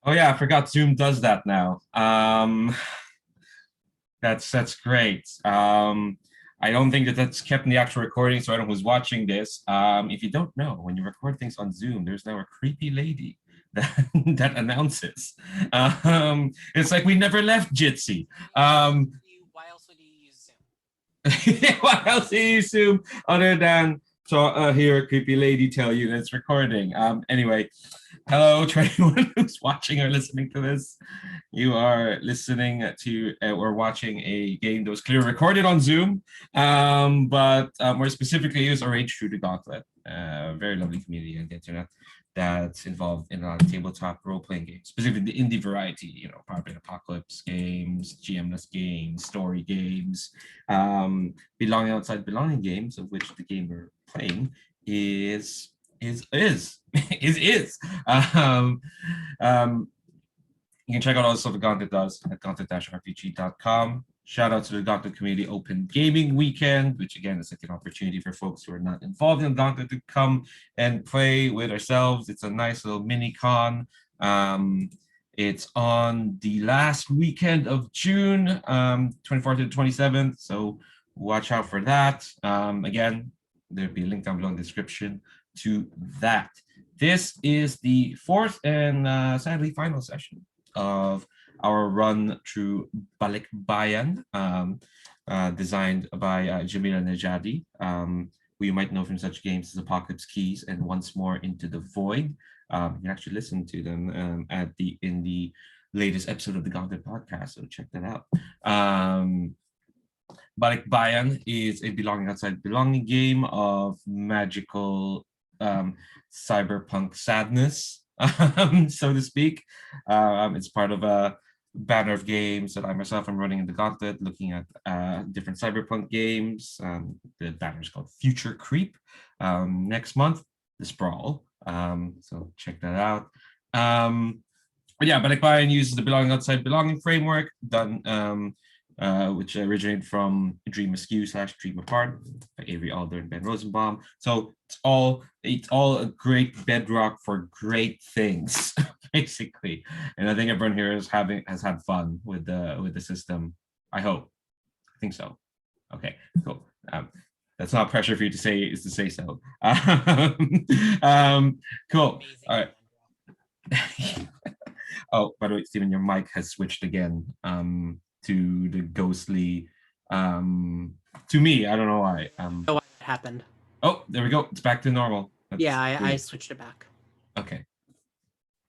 Oh yeah, I forgot Zoom does that now. That's great. I don't think that that's kept in the actual recording, so anyone who's watching this, if you don't know, when you record things on Zoom, there's now a creepy lady that that announces. It's like we never left Jitsi. Why else would you use Zoom? What else do you Zoom other than to hear a creepy lady tell you that it's recording? Anyway, hello to anyone who's watching or listening to this. You are listening to or watching a game that was clearly recorded on Zoom, but more specifically is arranged through the Gauntlet, very lovely community on the internet that's involved in a lot of tabletop role-playing games, specifically the indie variety, Power Apocalypse games, GM-less games, story games, belonging outside belonging games, of which the game we're playing is. You can check out all the stuff that Gauntlet does at gauntlet-rpg.com. Shout out to the Gauntlet Community Open Gaming Weekend, which again is like an opportunity for folks who are not involved in Gauntlet to come and play with ourselves. It's a nice little mini con. It's on the last weekend of June, 24th to the 27th. So watch out for that. Again, there'll be a link down below in the description to that. This is the fourth and sadly final session of our run through BAILIBAYAN, designed by Jamila Najadi, who you might know from such games as Apocalypse Keys and Once More Into the Void. You can actually listen to them in the latest episode of the Gauntlet podcast, so check that out. BAILIBAYAN is a belonging outside belonging game of magical cyberpunk sadness, so to speak. It's part of a banner of games that I myself am running in the Gauntlet, looking at different cyberpunk games. The banner is called Future Creep. Next month, The Sprawl. So check that out. But yeah, BAILIBAYAN uses the belonging outside belonging framework done which originated from Dream Askew / Dream Apart by Avery Alder and Ben Rosenbaum. So it's all a great bedrock for great things, basically. And I think everyone here has had fun with the system. I hope. I think so. Okay, cool. That's not pressure for you to say so. Cool. All right. Oh, by the way, Stephen, your mic has switched again. To the ghostly, to me, I don't know why. Oh, what happened? Oh, there we go. It's back to normal. Yeah, I switched it back. Okay.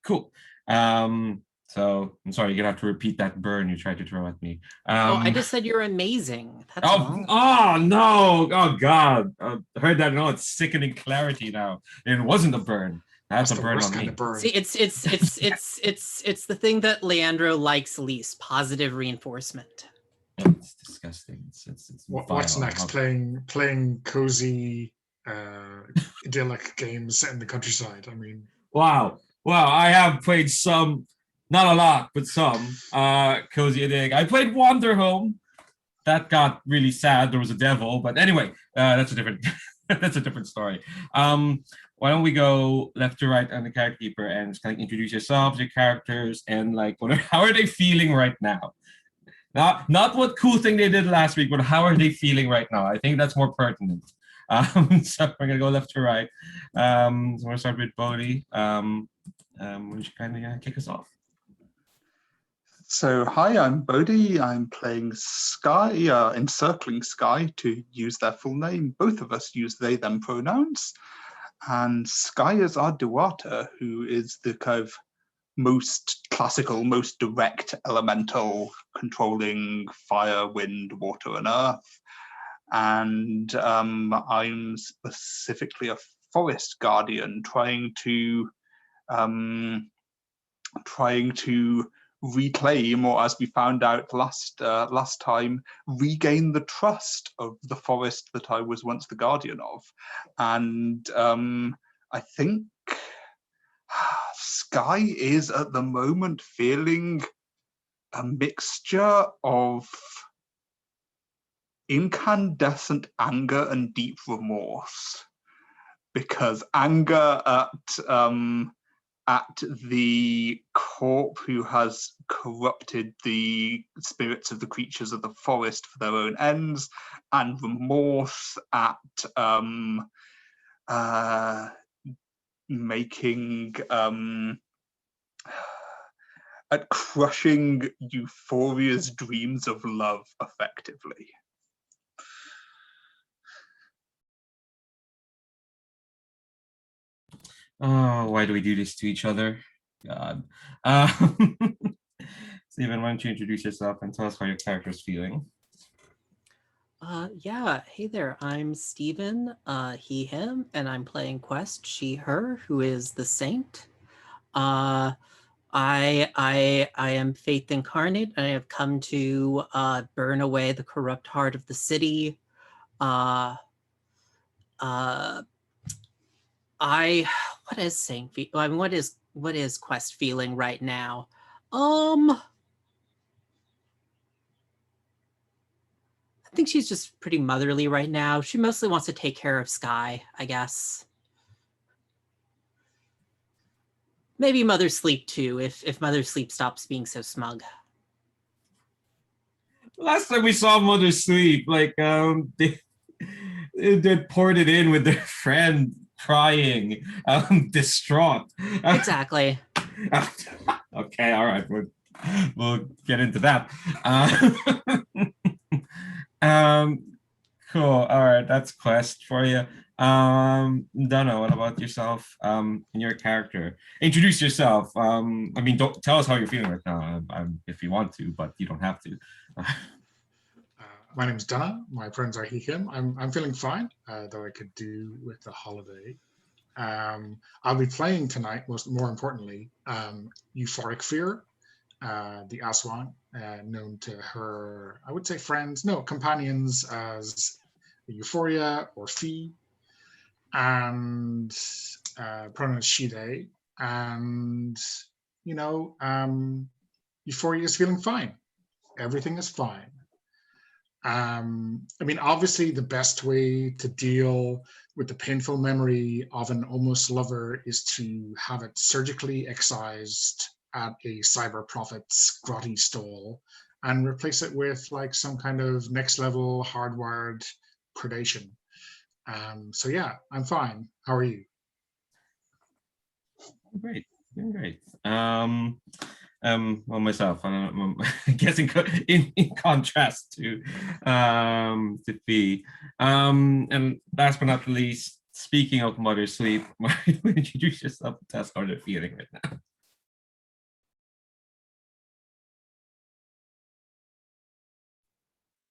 Cool. So I'm sorry, you're gonna have to repeat that burn you tried to throw at me. I just said you're amazing. That's all. Oh no! Oh God! I heard that. No, it's sickening clarity now. It wasn't a burn. That's a burn on me. See, it's the thing that Leandro likes least: positive reinforcement. It's disgusting. It's what's next? Playing cozy, idyllic games set in the countryside. I mean, wow. I have played some, not a lot, but some cozy idyllic. I played Wanderhome. That got really sad. There was a devil, but anyway, that's a different story. Why don't we go left to right on the character keeper and just kind of introduce yourselves, your characters, and like how are they feeling right now? Not what cool thing they did last week, but how are they feeling right now? I think that's more pertinent. So we're gonna go left to right. So I'm gonna start with Bodhi. Why don't you kind of kick us off? So hi, I'm Bodhi. I'm playing Sky, encircling Sky to use their full name. Both of us use they, them pronouns. And Sky is our Duata, who is the kind of most classical, most direct elemental controlling fire, wind, water, and earth. And I'm specifically a forest guardian trying to reclaim, or as we found out last time, regain the trust of the forest that I was once the guardian of. And I think Sky is at the moment feeling a mixture of incandescent anger and deep remorse, because anger at at the corp who has corrupted the spirits of the creatures of the forest for their own ends, and remorse at making at crushing Euphoria's dreams of love effectively. Oh, why do we do this to each other? God. Stephen, why don't you introduce yourself and tell us how your character is feeling? Yeah, hey there, I'm Steven, he, him, and I'm playing Quest, she, her, who is the saint. I am Faith Incarnate, and I have come to burn away the corrupt heart of the city. What is Saint? I mean, what is Quest feeling right now? I think she's just pretty motherly right now. She mostly wants to take care of Sky, I guess. Maybe Mother Sleep too, if Mother Sleep stops being so smug. Last time we saw Mother Sleep, like they poured it in with their friend crying, distraught. Exactly. Okay, all right, we'll get into that. Cool. All right, that's Quest for you. Donna, what about yourself? And your character. Introduce yourself. I mean, don't tell us how you're feeling right now, if you want to, but you don't have to. My name's Dana. My friends are he, him. I'm feeling fine, though I could do with the holiday. I'll be playing tonight, more importantly, Euphoric Fear, the Aswan, known to her, I would say friends, no, companions as Euphoria or Fee, and pronouns she, they. And, you know, Euphoria is feeling fine. Everything is fine. I mean, obviously, the best way to deal with the painful memory of an almost lover is to have it surgically excised at a cyber prophet's grotty stall and replace it with like some kind of next level hardwired predation. So yeah, I'm fine. How are you? Great, doing great. Well, myself, I guess in contrast to Fee. And last but not least, speaking of Mother Sleep, introduce yourself and tell us how they're feeling right now.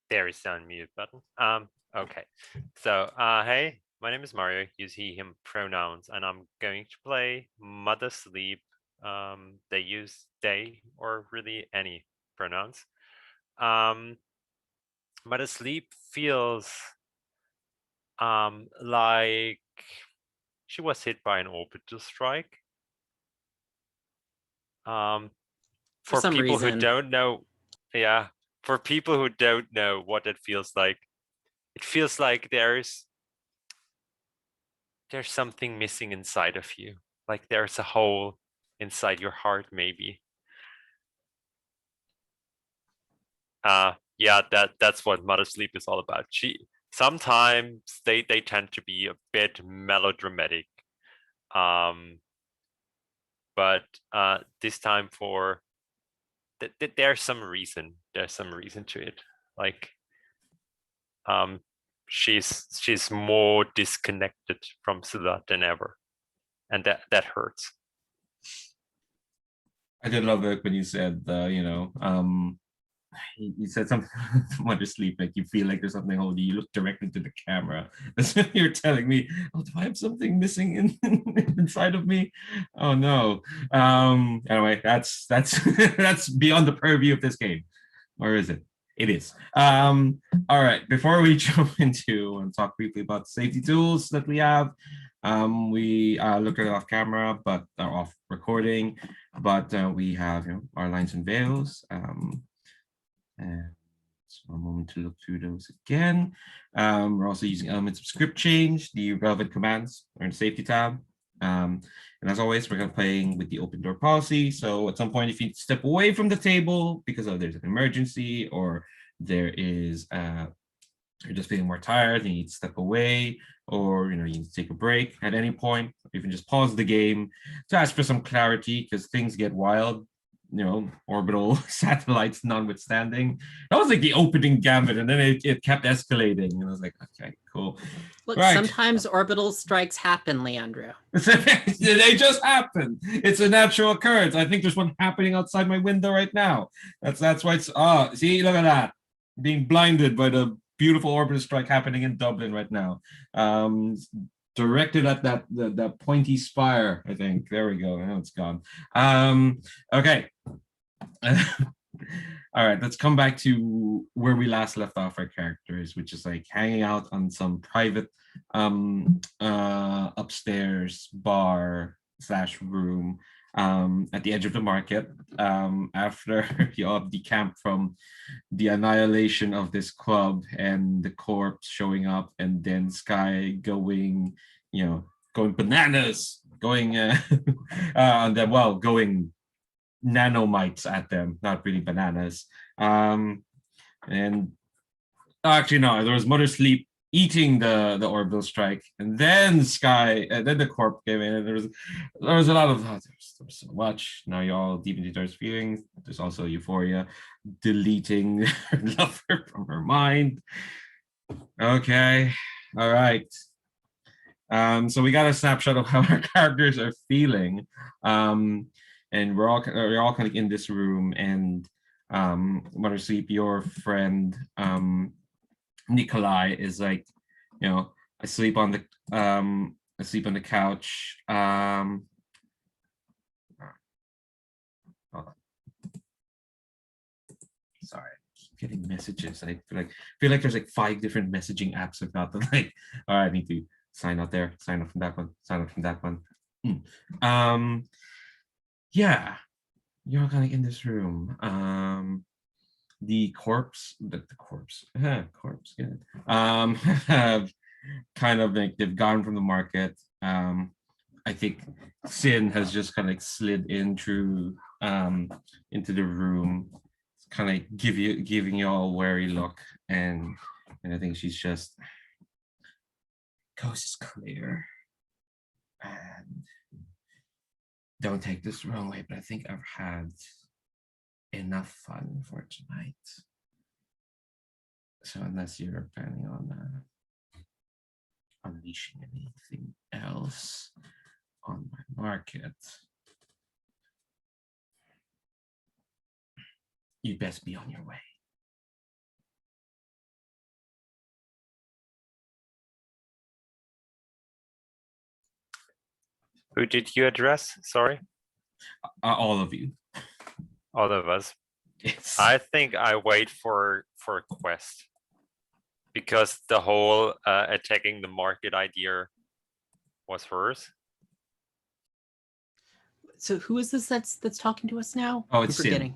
There is the unmute button. Okay. So, hey, my name is Mario. Use he, him pronouns, and I'm going to play Mother Sleep. They use they or really any pronouns. Mother Sleep feels like she was hit by an orbital strike. For some people reason. who don't know, yeah, for people who don't know what it feels like, it feels like there's something missing inside of you, like there's a hole inside your heart, maybe. Yeah, that's what Mother Sleep is all about. Sometimes they tend to be a bit melodramatic, but this time there's some reason to it, like she's more disconnected from Sula than ever, and that hurts. I did love it when you said, you said something Mother Sleep, like you feel like there's something holding you. You look directly to the camera. That's what you're telling me. Oh, do I have something missing inside of me? Oh no. Anyway, that's that's beyond the purview of this game. Or is it? It is. All right, before we jump into and talk briefly about the safety tools that we have, we looked at it off camera, but off recording, but we have our lines and veils. And so a moment to look through those again. We're also using elements of script change, the relevant commands are in the safety tab. And as always, we're going to playing with the open door policy. So at some point, if you step away from the table because there's an emergency, or there is you're just feeling more tired and you need to step away, or you need to take a break at any point, you can just pause the game to ask for some clarity because things get wild. Orbital satellites notwithstanding. That was like the opening gambit, and then it kept escalating. And I was like, okay, cool. Look, Right. sometimes orbital strikes happen, Leandro. They just happen. It's a natural occurrence. I think there's one happening outside my window right now. That's why it's see, look at that. Being blinded by the beautiful orbital strike happening in Dublin right now. Directed at that pointy spire, I think. There we go. Now it's gone. Okay. All right, let's come back to where we last left off our characters, which is like hanging out on some private upstairs bar / room at the edge of the market, after you all decamped from the annihilation of this club and the corpse showing up, and then Sky going bananas, going on them, going nanomites at them, not really bananas. And actually, no, there was Mother Sleep eating the orbital strike, and then Sky, and then the corp came in, and there was a lot of there was so much. Now you're all deep into each other's feelings. There's also Euphoria deleting her lover from her mind. Okay, all right. So we got a snapshot of how our characters are feeling, and we're all kind of in this room, and Mother Sleep, your friend Nikolai is like, asleep on the couch. Hold on. Sorry, I keep getting messages. I feel like there's like 5 different messaging apps I've got. Like, all right, I need to sign out there, sign up from that one, sign up from that one. Yeah, you're all kind of in this room. The corpse, good. Have kind of like they've gone from the market. I think Sin has just kind of like slid in through into the room, kind of giving you all a wary look, and I think she's just, coast is clear, and don't take this the wrong way, but I think I've had enough fun for tonight. So unless you're planning on unleashing anything else on my market, you best be on your way. Who did you address? Sorry. All of you. All of us. Yes. I think I wait for Quest, because the whole attacking the market idea was hers. So who is this that's talking to us now? Oh, I'm it's forgetting.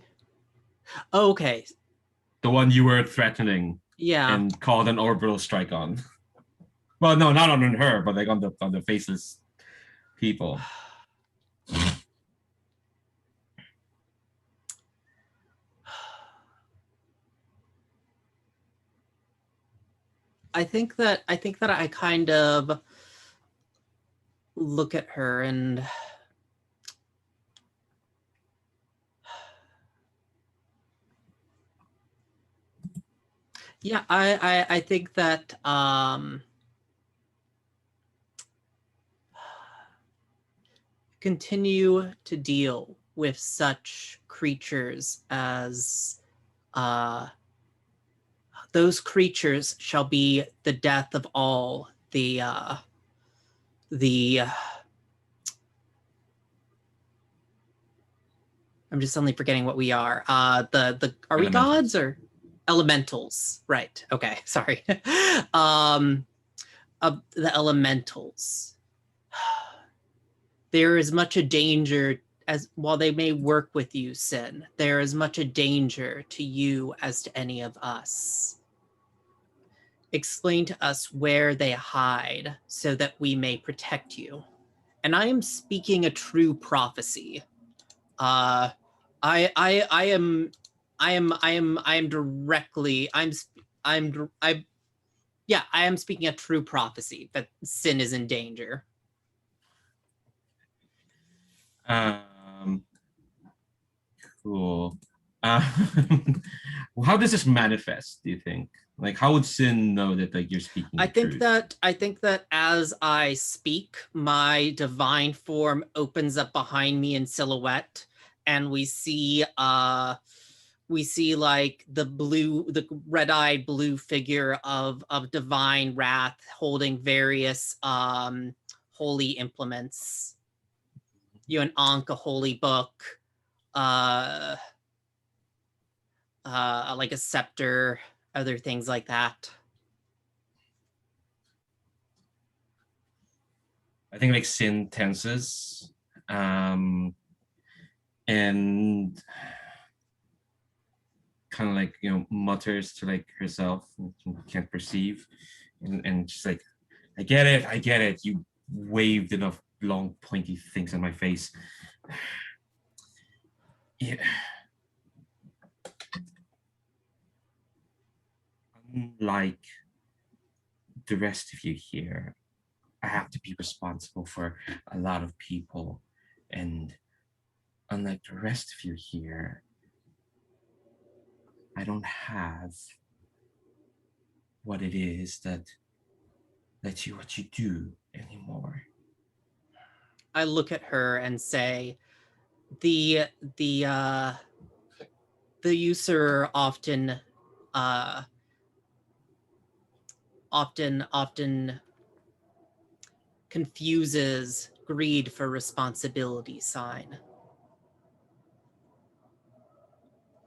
Oh, okay. The one you were threatening. Yeah. And called an orbital strike on. Well, no, not on her, but like on the faceless people. I think that I kind of look at her and yeah, I think that continue to deal with such creatures as those creatures shall be the death of all the I'm just suddenly forgetting what we are. Are we gods or elementals? Right. Okay. Sorry. The elementals. There is much a danger, as while they may work with you, Sin, there is much a danger to you as to any of us. Explain to us where they hide so that we may protect you. and I am speaking a true prophecy. I am directly. Yeah, I am speaking a true prophecy that sin is in danger. Cool. How does this manifest, do you think? Like, how would Sin know that like you're speaking I think truth? that as I speak, my divine form opens up behind me in silhouette, and we see like the red-eyed blue figure of divine wrath holding various holy implements. An Ankh, a holy book, like a scepter, other things like that. I think like Sin tenses, and kind of like mutters to like herself, can't perceive, and just like, I get it. You waved enough long pointy things in my face. Yeah. Unlike the rest of you here, I have to be responsible for a lot of people, and unlike the rest of you here, I don't have what it is that lets you what you do anymore. I look at her and say, the usurer often confuses greed for responsibility sign.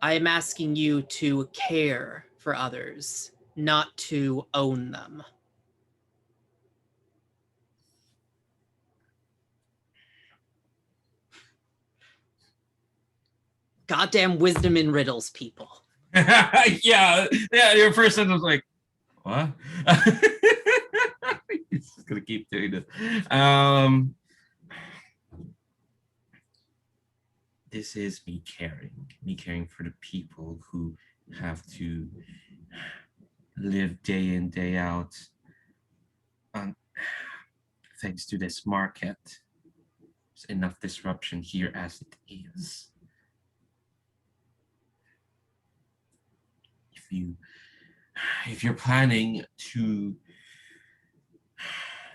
I am asking you to care for others, not to own them. Goddamn wisdom in riddles, people. yeah, your first sentence was like, what? He's just gonna keep doing this. This is me caring for the people who have to live day in, day out. Thanks to this market, there's enough disruption here as it is. If you're planning to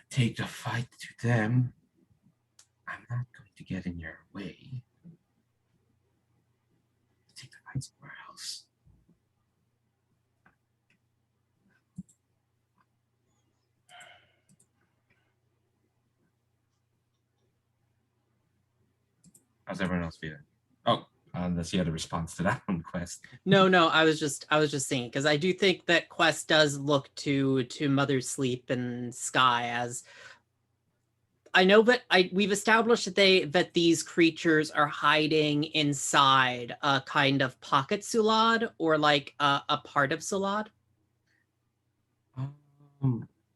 take the fight to them, I'm not going to get in your way. Take the fight somewhere else. How's everyone else feeling? Oh, unless you had a response to that one, Quest. No, I was just thinking, because I do think that Quest does look to Mother Sleep and Sky as, I know, but we've established that these creatures are hiding inside a kind of pocket Sulad, or like a part of Sulad.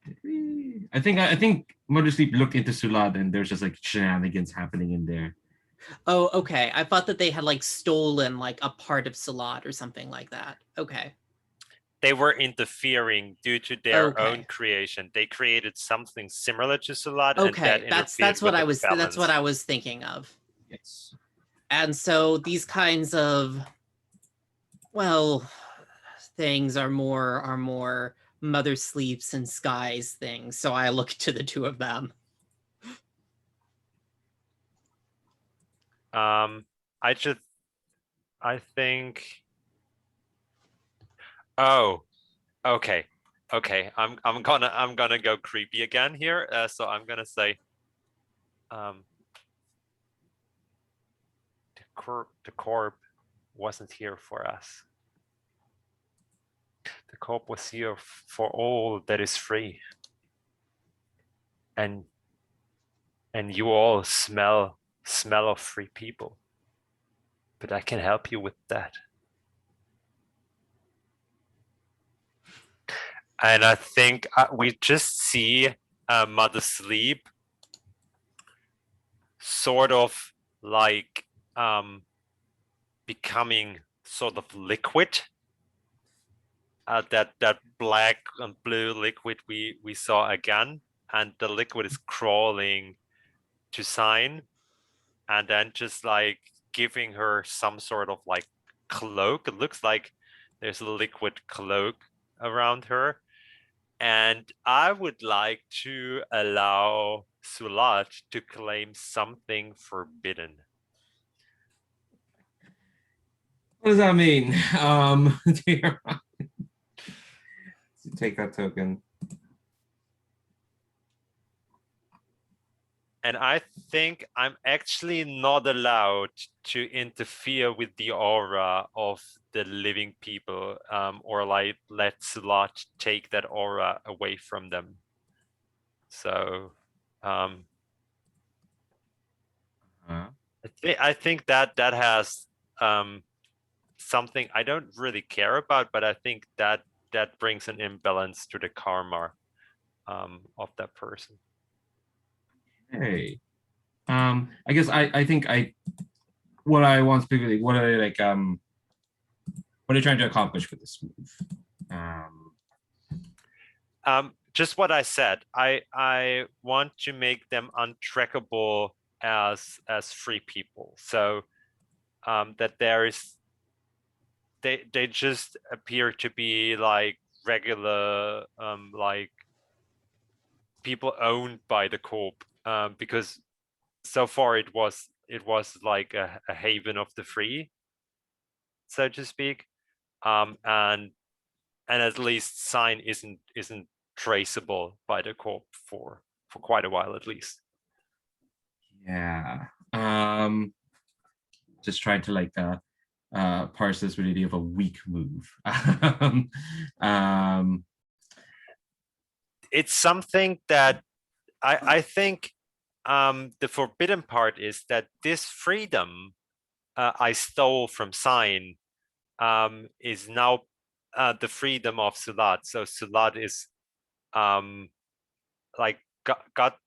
Did we? I think Mother Sleep looked into Sulad and there's just like shenanigans happening in there. Oh, okay. I thought that they had like stolen like a part of Sulad or something like that. Okay. They were interfering due to their Okay. own creation. They created something similar to Salat, Okay, and that that's what I was balance. that's what I was thinking of. Yes. And so these kinds of, well, things are more Mother Sleeps and Skies things. So I look to the two of them. I think. Oh, okay. I'm gonna go creepy again here. So I'm gonna say, the corp wasn't here for us. The corp was here for all that is free. And you all smell of free people. But I can help you with that. And I think we just see Mother Sleep sort of like becoming sort of liquid. That black and blue liquid we saw again, and the liquid is crawling to Sign, and then just like giving her some sort of like cloak. It looks like there's a liquid cloak around her. And I would like to allow Sulat to claim something forbidden. What does that mean? Take that token. And I think I'm actually not allowed to interfere with the aura of the living people, or like let Sulat take that aura away from them. So I think that has something I don't really care about, but I think that brings an imbalance to the karma of that person. Hey, I guess I think what I want specifically, what are they like what are you trying to accomplish with this move? Just what I said. I want to make them untrackable as free people, so that there is they just appear to be like regular like people owned by the corp, because so far it was like a haven of the free, so to speak, and at least Sign isn't traceable by the corp for quite a while at least. Yeah. Just trying to like parse this with the idea of a weak move. It's something that I think the forbidden part is that this freedom I stole from Sign is now the freedom of Sulat. So Sulat is like got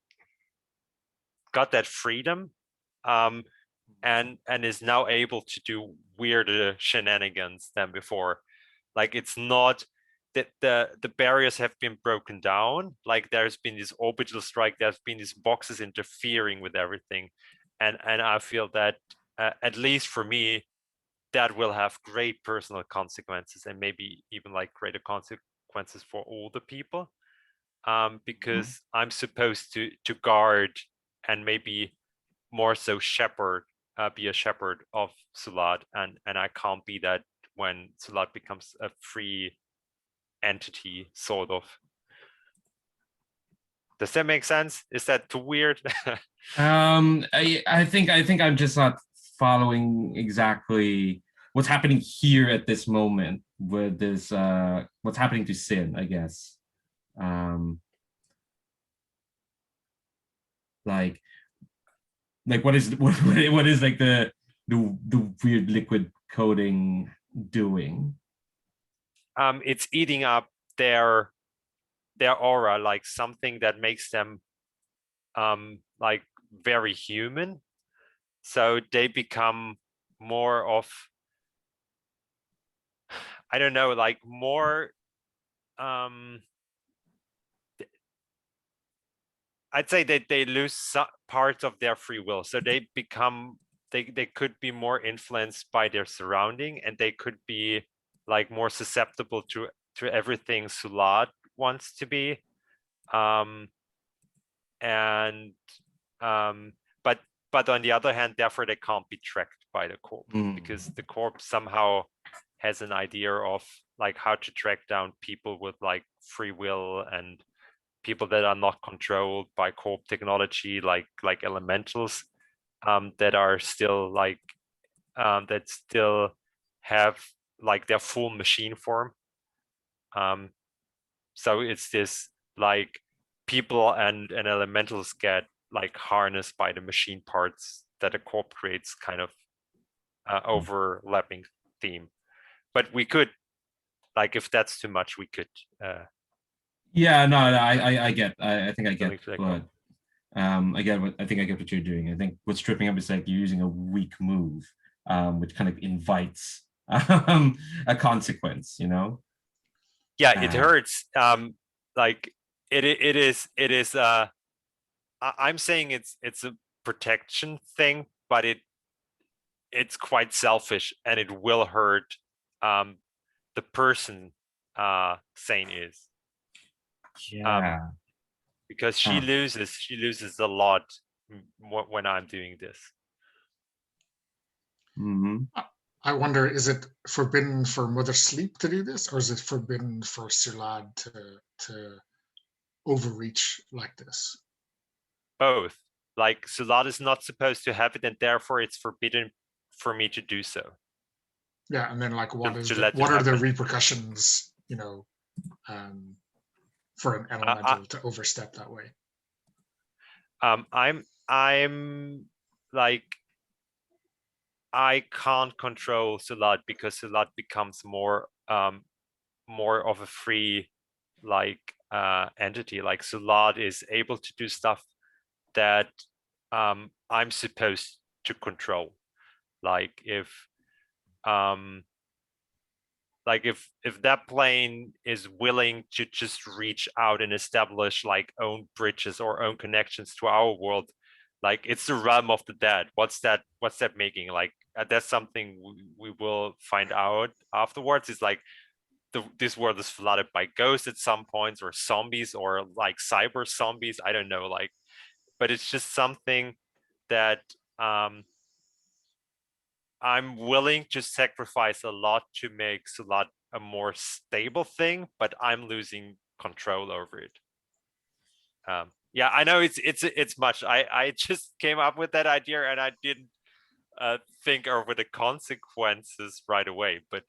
that freedom, and is now able to do weirder shenanigans than before. Like it's not that the barriers have been broken down. Like there's been this orbital strike, there's been these boxes interfering with everything, and I feel that at least for me, that will have great personal consequences, and maybe even like greater consequences for all the people, because I'm supposed to guard and maybe more so shepherd, be a shepherd of Sulat, and I can't be that when Sulat becomes a free entity, sort of. Does that make sense? Is that too weird? I think I'm just not following exactly what's happening here at this moment with this what's happening to Sin, I guess. Like what is what is like the weird liquid coating doing? It's eating up their aura, like something that makes them like very human, so they become more of, I don't know, like more I'd say that they lose some parts of their free will, so they become they could be more influenced by their surrounding, and they could be like more susceptible to everything Sulat wants to be, and but on the other hand, therefore they can't be tracked by the corp, because the corp somehow has an idea of like how to track down people with like free will, and people that are not controlled by corp technology, like elementals, that are still like that still have like their full machine form. So it's this like people and elementals get like harnessed by the machine parts that a corp creates, kind of overlapping theme. But we could, like, if that's too much, we could yeah, no, I get, I think I get, but Again, I think I get what you're doing. I think what's tripping up is like you're using a weak move, which kind of invites a consequence, you know? Yeah, it hurts. Like it is I'm saying it's a protection thing, but it's quite selfish, and it will hurt the person Sane is. Yeah. Because she loses a lot when I'm doing this. I wonder, is it forbidden for Mother Sleep to do this, or is it forbidden for Sulad to overreach like this? Both. Like Sulad is not supposed to have it, and therefore it's forbidden for me to do so. Yeah, and then like what to are the repercussions, you know, for an elemental to overstep that way? I'm like, I can't control Sulad because Sulad becomes more of a free entity. Like Sulad is able to do stuff that I'm supposed to control. Like if that plane is willing to just reach out and establish like own bridges or own connections to our world, like it's the realm of the dead. What's that making? Like that's something we will find out afterwards. It's like this world is flooded by ghosts at some points, or zombies, or like cyber zombies. I don't know, like, but it's just something that I'm willing to sacrifice a lot to make Sulat a more stable thing, but I'm losing control over it. Yeah, I know it's much. I just came up with that idea, and I didn't think over the consequences right away. But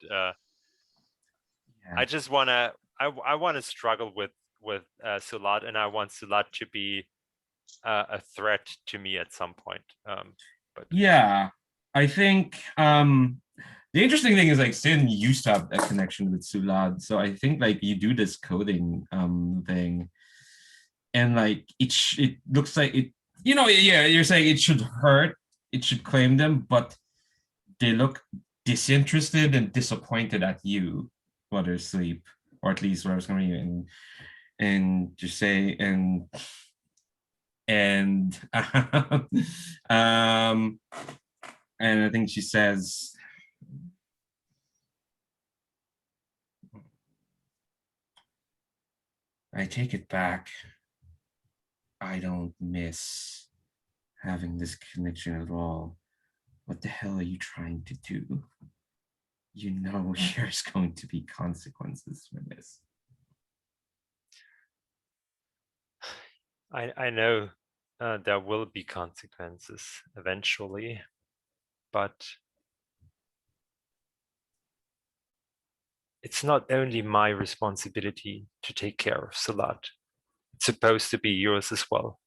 I just wanna I want to struggle with Sulat, and I want Sulat to be a threat to me at some point. But yeah, I think the interesting thing is like Sin used to have a connection with Sulad, so I think like you do this coding thing, and like it looks like it, you know, yeah, you're saying it should hurt, it should claim them, but they look disinterested and disappointed at you, Mother Sleep, or at least where I was coming and just say and and I think she says, I take it back. I don't miss having this connection at all. What the hell are you trying to do? You know there's going to be consequences for this. I know there will be consequences eventually, but it's not only my responsibility to take care of Salat. It's supposed to be yours as well.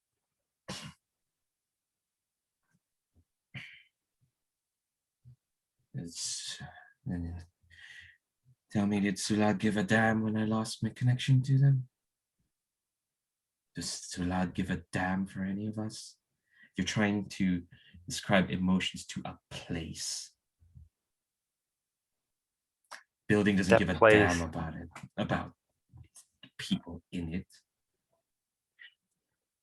Tell me, did Sulad give a damn when I lost my connection to them? Does Sulad give a damn for any of us? You're trying to describe emotions to a place. Building doesn't give a damn about it, about people in it.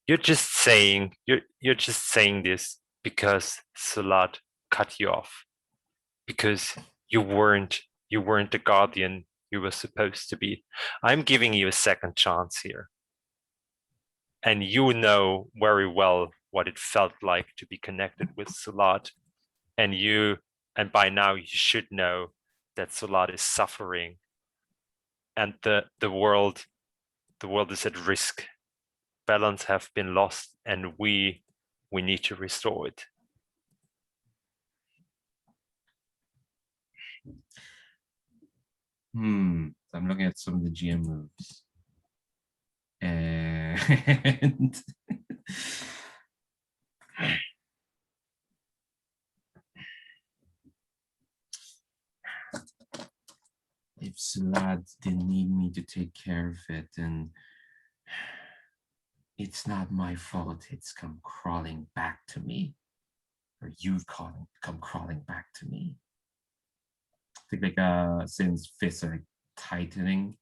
You're just saying this because Salat cut you off, because you weren't the guardian you were supposed to be. I'm giving you a second chance here, and you know very well what it felt like to be connected with Salat, and by now you should know that Salat is suffering, and the world is at risk. Balance have been lost, and we need to restore it. I'm looking at some of the GM moves, and if Salad didn't need me to take care of it, and it's not my fault it's come crawling back to me, or you've come crawling back to me. I think like Sin's fists are like tightening,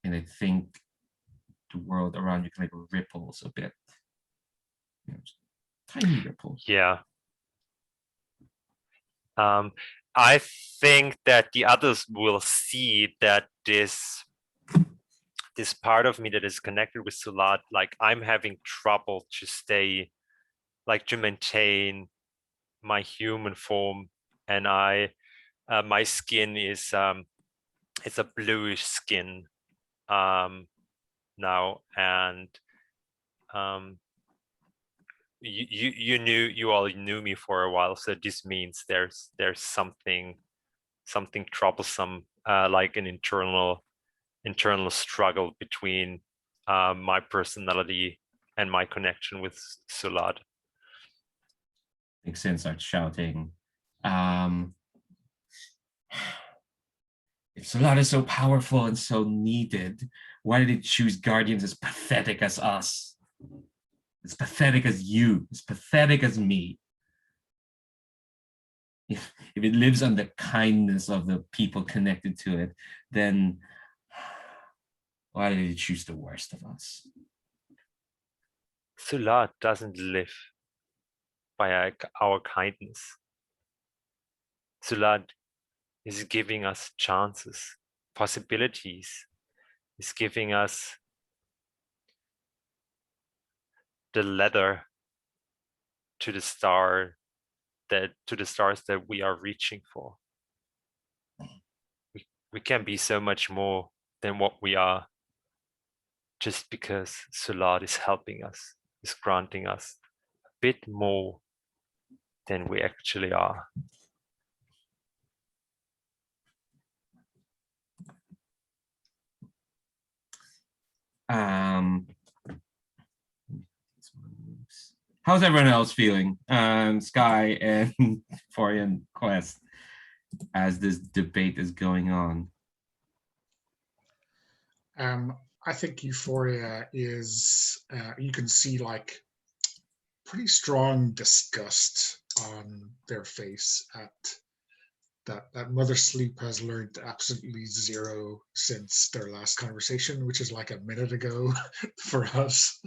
and I think the world around you kind of like ripples a bit. You know, just tiny ripple. Yeah. I think that the others will see that this part of me that is connected with Sulat, like I'm having trouble to stay, like to maintain my human form, and my skin is it's a bluish skin now, and you all knew me for a while, so this means there's something troublesome, like an internal struggle between my personality and my connection with Sulat. Big Sin starts shouting, if Solar is so powerful and so needed, why did it choose guardians as pathetic as us? As pathetic as you, as pathetic as me. If it lives on the kindness of the people connected to it, then why did it choose the worst of us? Sulat doesn't live by our kindness. Sulat is giving us chances, possibilities, is giving us the ladder to the stars that we are reaching for. We can be so much more than what we are, just because Sulat is helping us, is granting us a bit more than we actually are. How's everyone else feeling? Sky and Fore and Quest, as this debate is going on. I think Euphoria is, you can see like pretty strong disgust on their face at that Mother Sleep has learned absolutely zero since their last conversation, which is like a minute ago for us.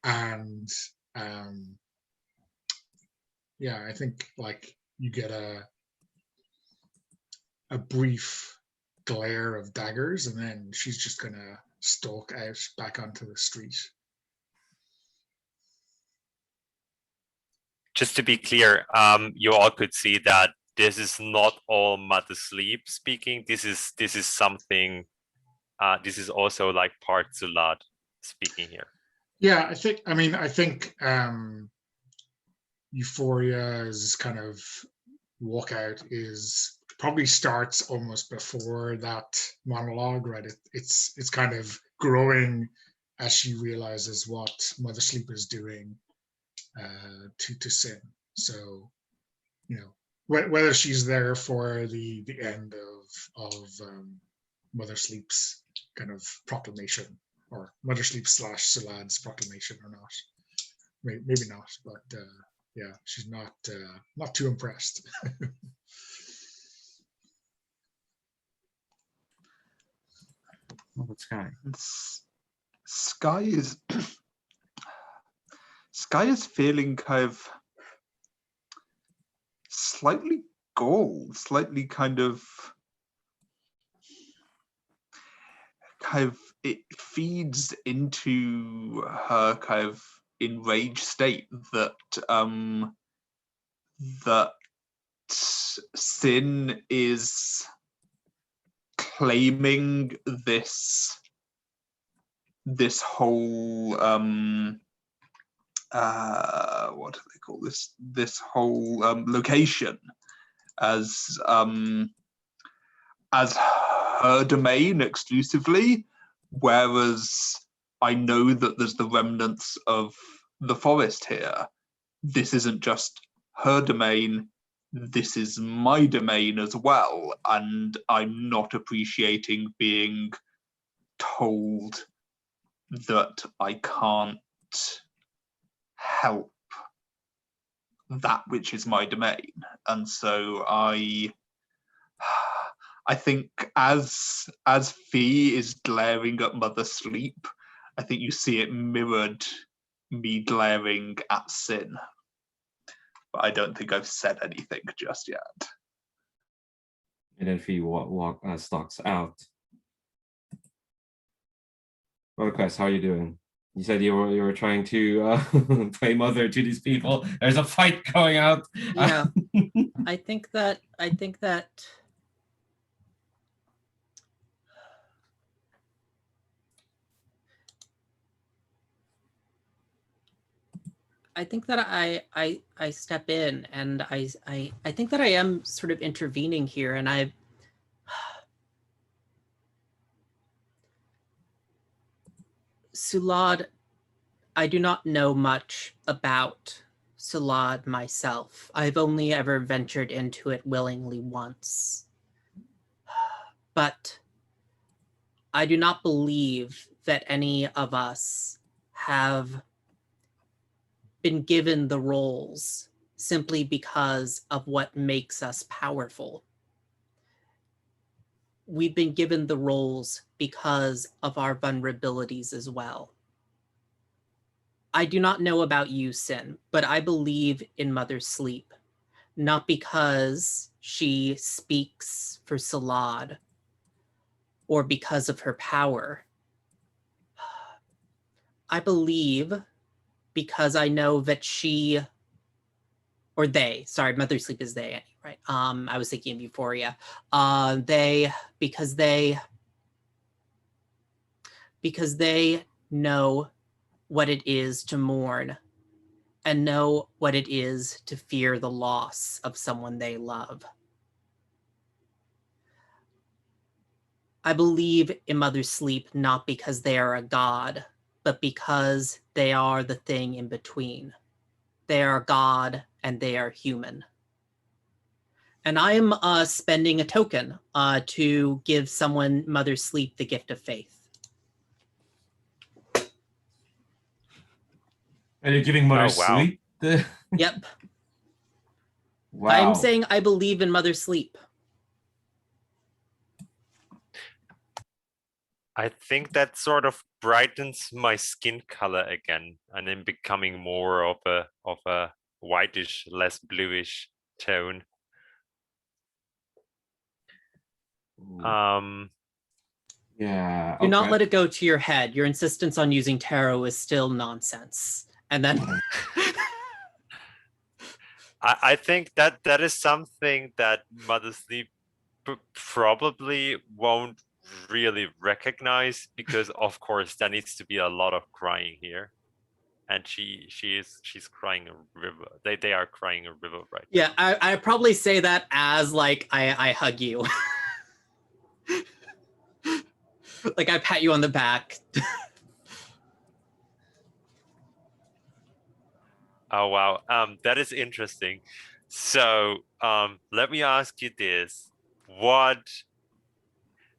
And yeah, I think like you get a brief glare of daggers, and then she's just gonna stalk out back onto the street. Just to be clear, you all could see that this is not all Mother Sleep speaking. This is something. This is also like part Sulat speaking here. Yeah, I think Euphoria's kind of walkout is probably starts almost before that monologue, right? It's kind of growing as she realizes what Mother Sleep is doing to Sin. So, you know, whether she's there for the end of Mother Sleep's kind of proclamation, or Mother Sleep / Sulad's proclamation or not, maybe not, but yeah, she's not too impressed. What Sky? Sky is Sky is feeling kind of slightly galled, slightly kind of it feeds into her kind of enraged state that that Sin is claiming this whole what do they call this whole location as her domain exclusively, whereas I know that there's the remnants of the forest here. This isn't just her domain, this is my domain as well, and I'm not appreciating being told that I can't help that which is my domain. And so I think as Fee is glaring at Mother Sleep, I think you see it mirrored me glaring at Sin. But I don't think I've said anything just yet. And then Fee stalks out. Well, Quest, how are you doing? You said you were trying to play mother to these people. There's a fight going out. Yeah, I think that I think that I step in, and I think that I am sort of intervening here, and Sulad, I do not know much about Sulad myself. I've only ever ventured into it willingly once. But I do not believe that any of us have been given the roles simply because of what makes us powerful. We've been given the roles because of our vulnerabilities as well. I do not know about you, Sin, but I believe in Mother Sleep, not because she speaks for Salad or because of her power. I believe because I know that she, or they, sorry, Mother Sleep is they, right? I was thinking of Euphoria. Because they know what it is to mourn and know what it is to fear the loss of someone they love. I believe in Mother Sleep not because they are a god, but because they are the thing in between. They are God and they are human. And I am spending a token to give someone Mother Sleep the gift of faith. And you're giving Mother Oh, wow. Sleep the... Yep. Wow. I'm saying I believe in Mother Sleep. I think that sort of brightens my skin color again, and I'm becoming more of a whitish, less bluish tone. Yeah. Do not okay. let it go to your head. Your insistence on using tarot is still nonsense. And then I think that is something that Mother Sleep probably won't really recognize, because of course there needs to be a lot of crying here, and she's crying a river. They are crying a river right yeah, I probably say that as like I hug you. Like I pat you on the back. Oh wow, that is interesting. So let me ask you this: what,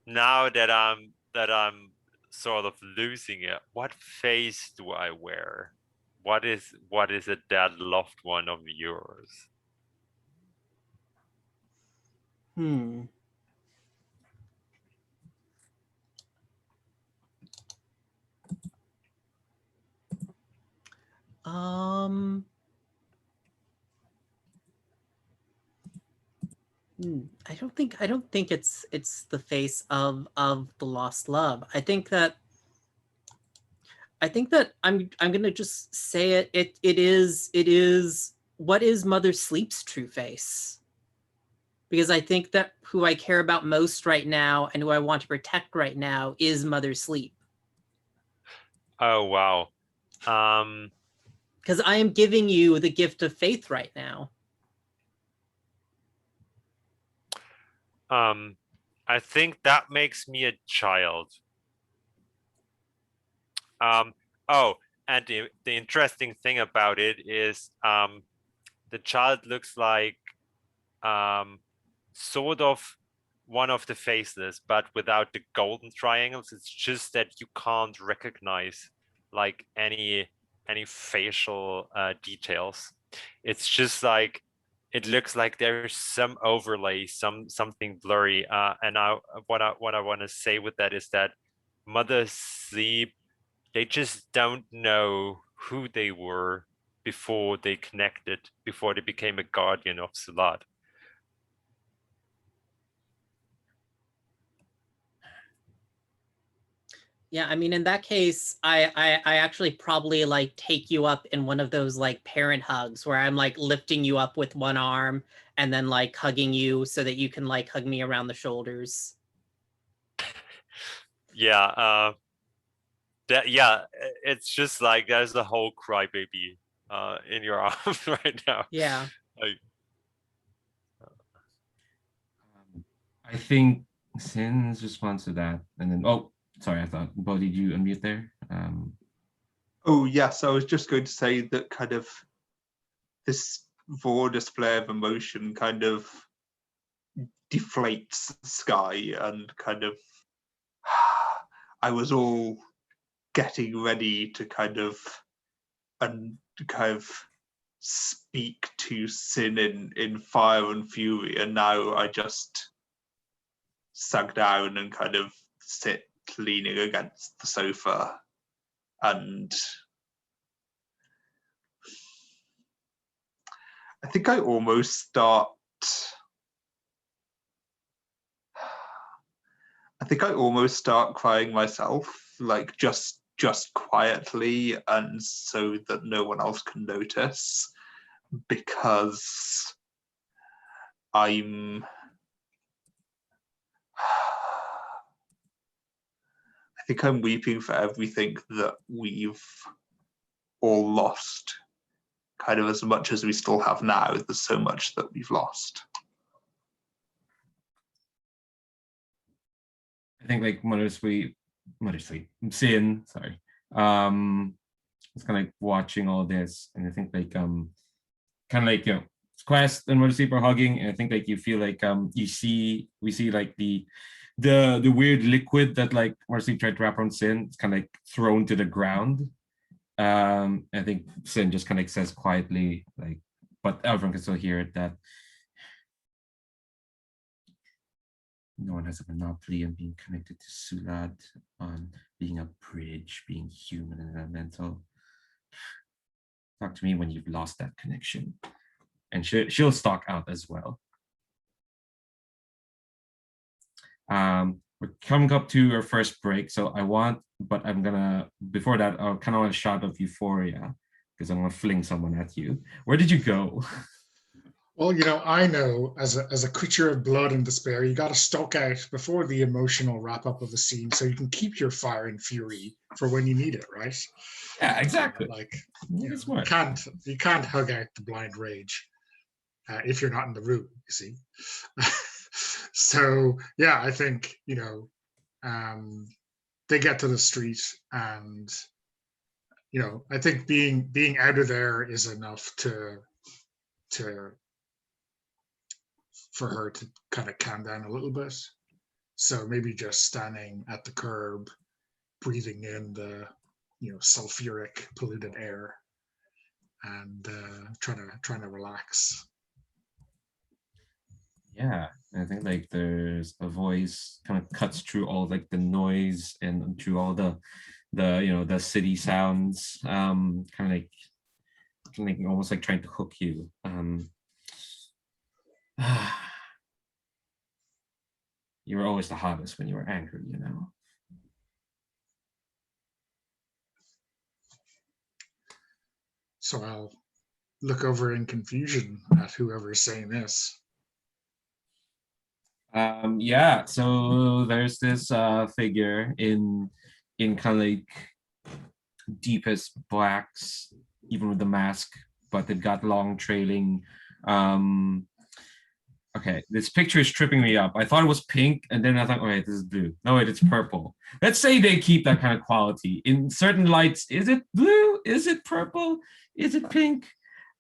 now that I'm sort of losing it, what face do I wear? What is a dead loved one of yours? I don't think it's the face of the lost love. I think that I'm gonna just say it. It is what is Mother Sleep's true face? Because I think that who I care about most right now and who I want to protect right now is Mother Sleep. Oh wow. Because I am giving you the gift of faith right now. I think that makes me a child. Oh, and the interesting thing about it is the child looks like sort of one of the faces, but without the golden triangles. It's just that you can't recognize like any any facial details. It's just like it looks like there's some overlay, something blurry. And what I want to say with that is that Mother Sleep, they just don't know who they were before they connected, before they became a guardian of Sulat. Yeah, I mean, in that case, I actually probably like take you up in one of those like parent hugs where I'm like lifting you up with one arm and then like hugging you so that you can like hug me around the shoulders. Yeah, it's just like there's a whole crybaby in your arms right now. Yeah. Like, I think Sin's response to that, and then sorry, I thought, Bo, did you unmute there? Oh yes, I was just going to say that kind of this raw display of emotion kind of deflates Sky, and kind of I was all getting ready to kind of speak to Sin in fire and fury, and now I just sag down and kind of sit leaning against the sofa, and I think I almost start crying myself, like just quietly, and so that no one else can notice, because I think I'm weeping for everything that we've all lost, kind of as much as we still have now. There's so much that we've lost. I think like Mother Sleep, Sin, sorry. It's kind of like watching all this, and I think like kind of like, you know, Quest and Mother Sleep are hugging, and I think like you feel like we see like the weird liquid that like Mother Sleep tried to wrap around Sin. It's kind of like thrown to the ground. I think Sin just kind of says quietly, like, but everyone can still hear it, that no one has a monopoly on being connected to Sulat, on being a bridge, being human and elemental. Talk to me when you've lost that connection. And she'll stalk out as well. We're coming up to our first break, so before that, I kind of want a shot of Euphoria, because I'm gonna fling someone at you. Where did you go? Well, you know, I know as a creature of blood and despair, you got to stalk out before the emotional wrap up of the scene, so you can keep your fire and fury for when you need it, right? Yeah, exactly. Like, you can't hug out the blind rage if you're not in the room, you see. So yeah, I think, you know, they get to the street, and you know, I think being out of there is enough for her to kind of calm down a little bit. So maybe just standing at the curb, breathing in the, you know, sulfuric polluted air, and trying to relax. Yeah, I think like there's a voice kind of cuts through all like the noise and through all the you know, the city sounds, kind of like almost like trying to hook you. You were always the hottest when you were angry, you know. So I'll look over in confusion at whoever's saying this. Yeah, so there's this figure in kind of like deepest blacks, even with the mask, but they've got long trailing. Okay, this picture is tripping me up. I thought it was pink, and then I thought, oh wait, this is blue. No, wait, it's purple. Let's say they keep that kind of quality. In certain lights, is it blue? Is it purple? Is it pink?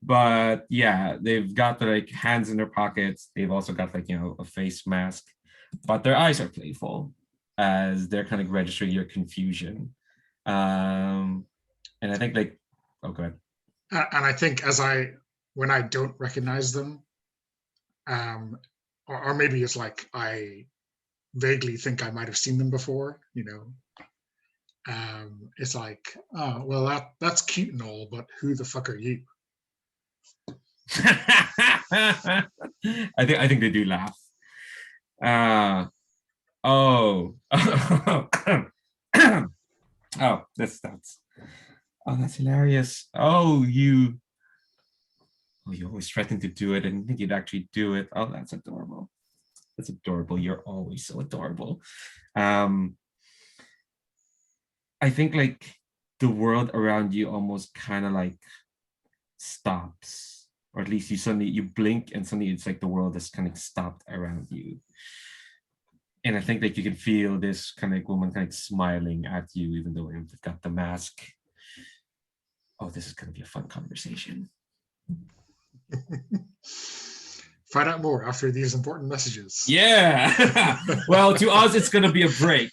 But yeah, they've got the like hands in their pockets. They've also got like, you know, a face mask, but their eyes are playful as they're kind of registering your confusion. And I think like Oh, good. And I think when I don't recognize them, or maybe it's like I vaguely think I might have seen them before, it's like, oh, well, that's cute and all, but who the fuck are you? I think they do laugh. Oh. Oh, that's that's hilarious. Oh, you always threaten to do it and think you'd actually do it. Oh, that's adorable. That's adorable. You're always so adorable. I think like the world around you almost kind of like stops, or at least you blink and suddenly it's like the world has kind of stopped around you. And I think that you can feel this kind of like woman kind of smiling at you, even though they've got the mask. Oh, this is going to be a fun conversation. Find out more after these important messages. Yeah. Well, to us, it's going to be a break.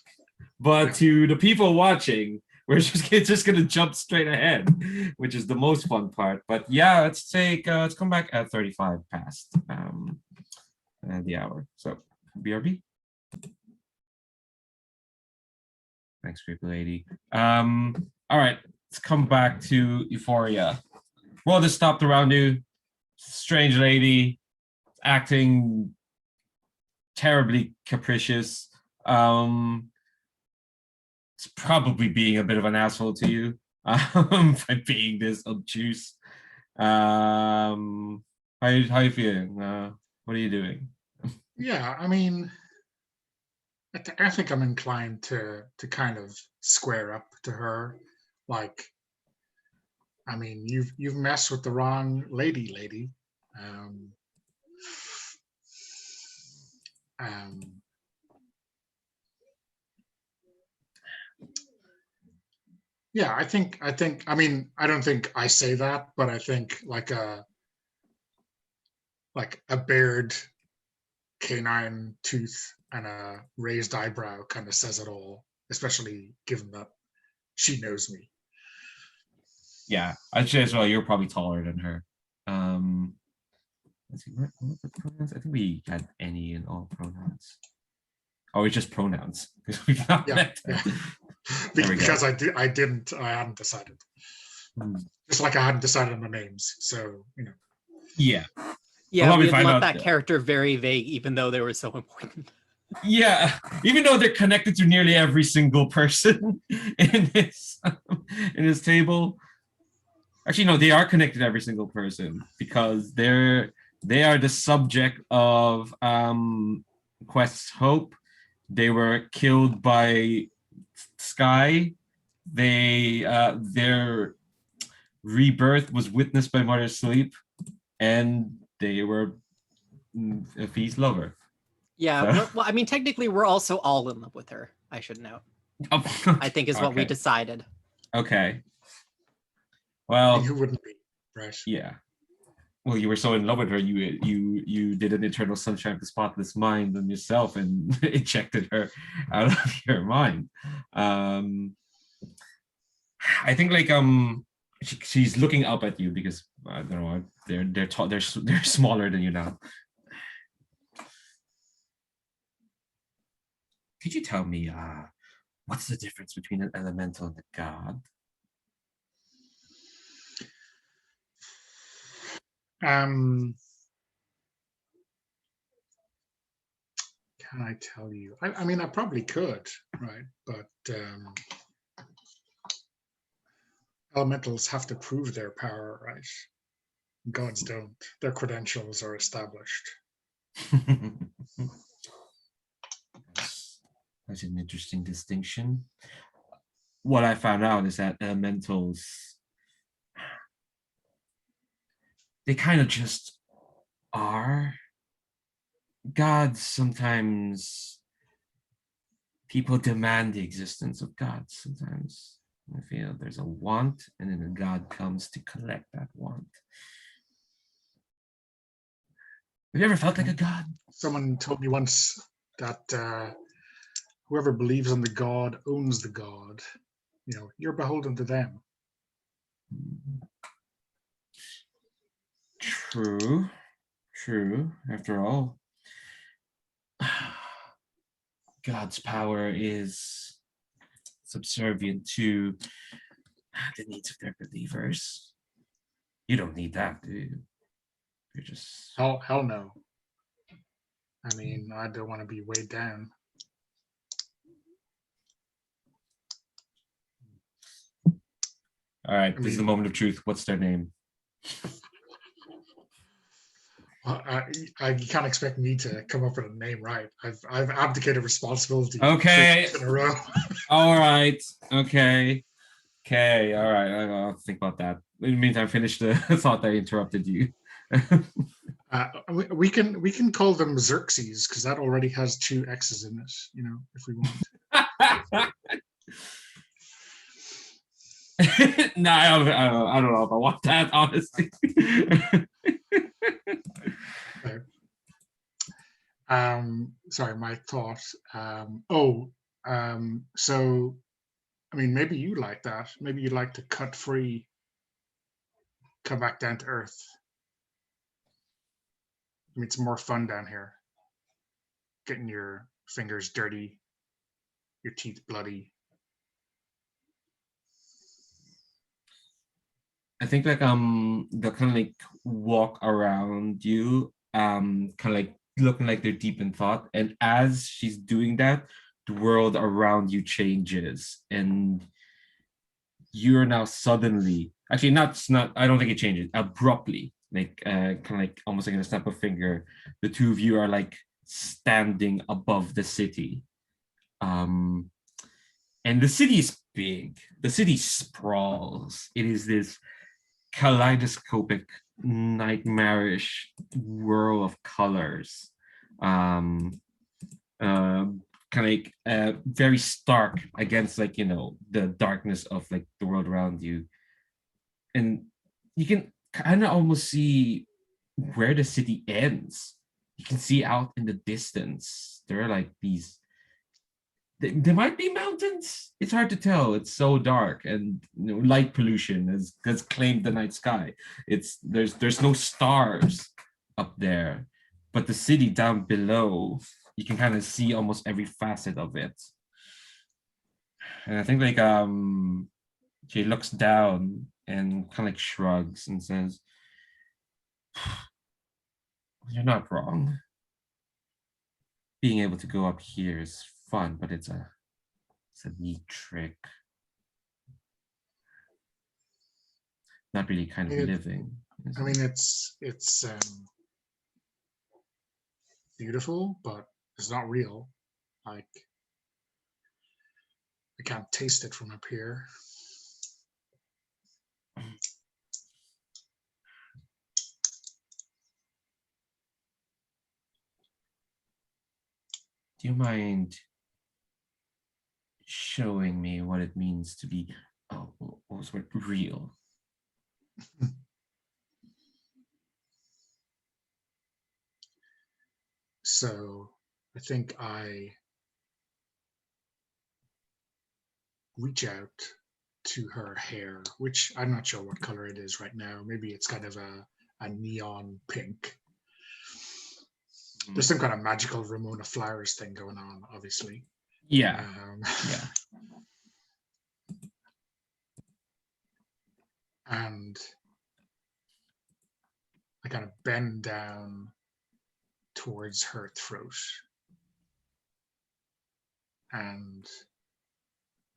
But to the people watching, we're just going to jump straight ahead, which is the most fun part. But yeah, let's come back at 35 past the hour. So BRB. Thanks, Creepy Lady. All right, let's come back to Euphoria. World has stopped around you. Strange lady acting terribly capricious. It's probably being a bit of an asshole to you by being this obtuse. How you feeling? What are you doing? Yeah, I mean, I think I'm inclined to kind of square up to her. Like, I mean, you've messed with the wrong lady. Yeah, I think I mean, I don't think I say that, but I think like a bared canine tooth and a raised eyebrow kind of says it all, especially given that she knows me. Yeah, I'd say as well, you're probably taller than her. Let's see, what the pronouns? I think we had any and all pronouns. Oh, it's just pronouns. Yeah. Because I hadn't decided. Just like I hadn't decided on the names. So, Yeah. Yeah, Well, we we had find left out that character very vague, even though they were so important. Yeah, even though they're connected to nearly every single person in this table. Actually, no, they are connected to every single person because they are the subject of Quest's hope. They were killed by Sky. Their rebirth was witnessed by Mother's Sleep, and they were Fee's lover. Yeah, So. well, I mean, technically, we're also all in love with her, I should note. Oh, I think is what we decided. Okay. Well, and who wouldn't be, right? Yeah. Well, you were so in love with her, you did an Eternal Sunshine of the Spotless Mind on yourself and ejected her out of your mind. I think like she's looking up at you because I don't know, they're smaller than you now. Could you tell me what's the difference between an elemental and a god? Can I tell you? I mean, I probably could, right? But elementals have to prove their power, right? Gods don't. Their credentials are established. That's an interesting distinction. What I found out is that elementals, they kind of just are. Gods, sometimes people demand the existence of gods. Sometimes I feel there's a want and then a god comes to collect that want. Have you ever felt like a god? Someone told me once that whoever believes in the god owns the god. You're beholden to them. True. True. After all, God's power is subservient to the needs of their believers. You don't need that, do you? You're just Hell no. I mean, I don't want to be weighed down. all right. I This is the mean- moment of truth. What's their name? Well, you can't expect me to come up with a name right. I've abdicated responsibility. 3 Okay. weeks in a row. All right. Okay. Okay. All right. I'll think about that. In the meantime, finish the thought that I interrupted you. We can call them Xerxes because that already has 2 X's in it. You know, if we want. No, I don't know if I want that, honestly. Okay. Sorry, my thought. So, I mean, maybe you like that. Maybe you like to cut free, come back down to earth. I mean, it's more fun down here. Getting your fingers dirty, your teeth bloody. I think like they'll kind of like walk around you, kind of like looking like they're deep in thought. And as she's doing that, the world around you changes, and you're now suddenly actually not. I don't think it changes abruptly. Like kind of like almost like in a snap of finger, the two of you are like standing above the city. And the city is big. The city sprawls. It is this kaleidoscopic, nightmarish whirl of colors. Kind of like very stark against like, you know, the darkness of like the world around you. And you can kind of almost see where the city ends. You can see out in the distance. There are like these there might be mountains. It's hard to tell. It's so dark, and you know, light pollution has claimed the night sky. It's there's no stars up there, but the city down below, you can kind of see almost every facet of it. And I think like she looks down and kind of like shrugs and says, "You're not wrong. Being able to go up here is fun, but it's a neat trick. Not really kind of living." I mean, it's beautiful, but it's not real. Like, I can't taste it from up here. Do you mind showing me what it means to be, what was the word, real? So I think I reach out to her hair, which I'm not sure what color it is right now. Maybe it's kind of a neon pink. There's some kind of magical Ramona Flowers thing going on, obviously. Yeah. Yeah. And I kind of bend down towards her throat. And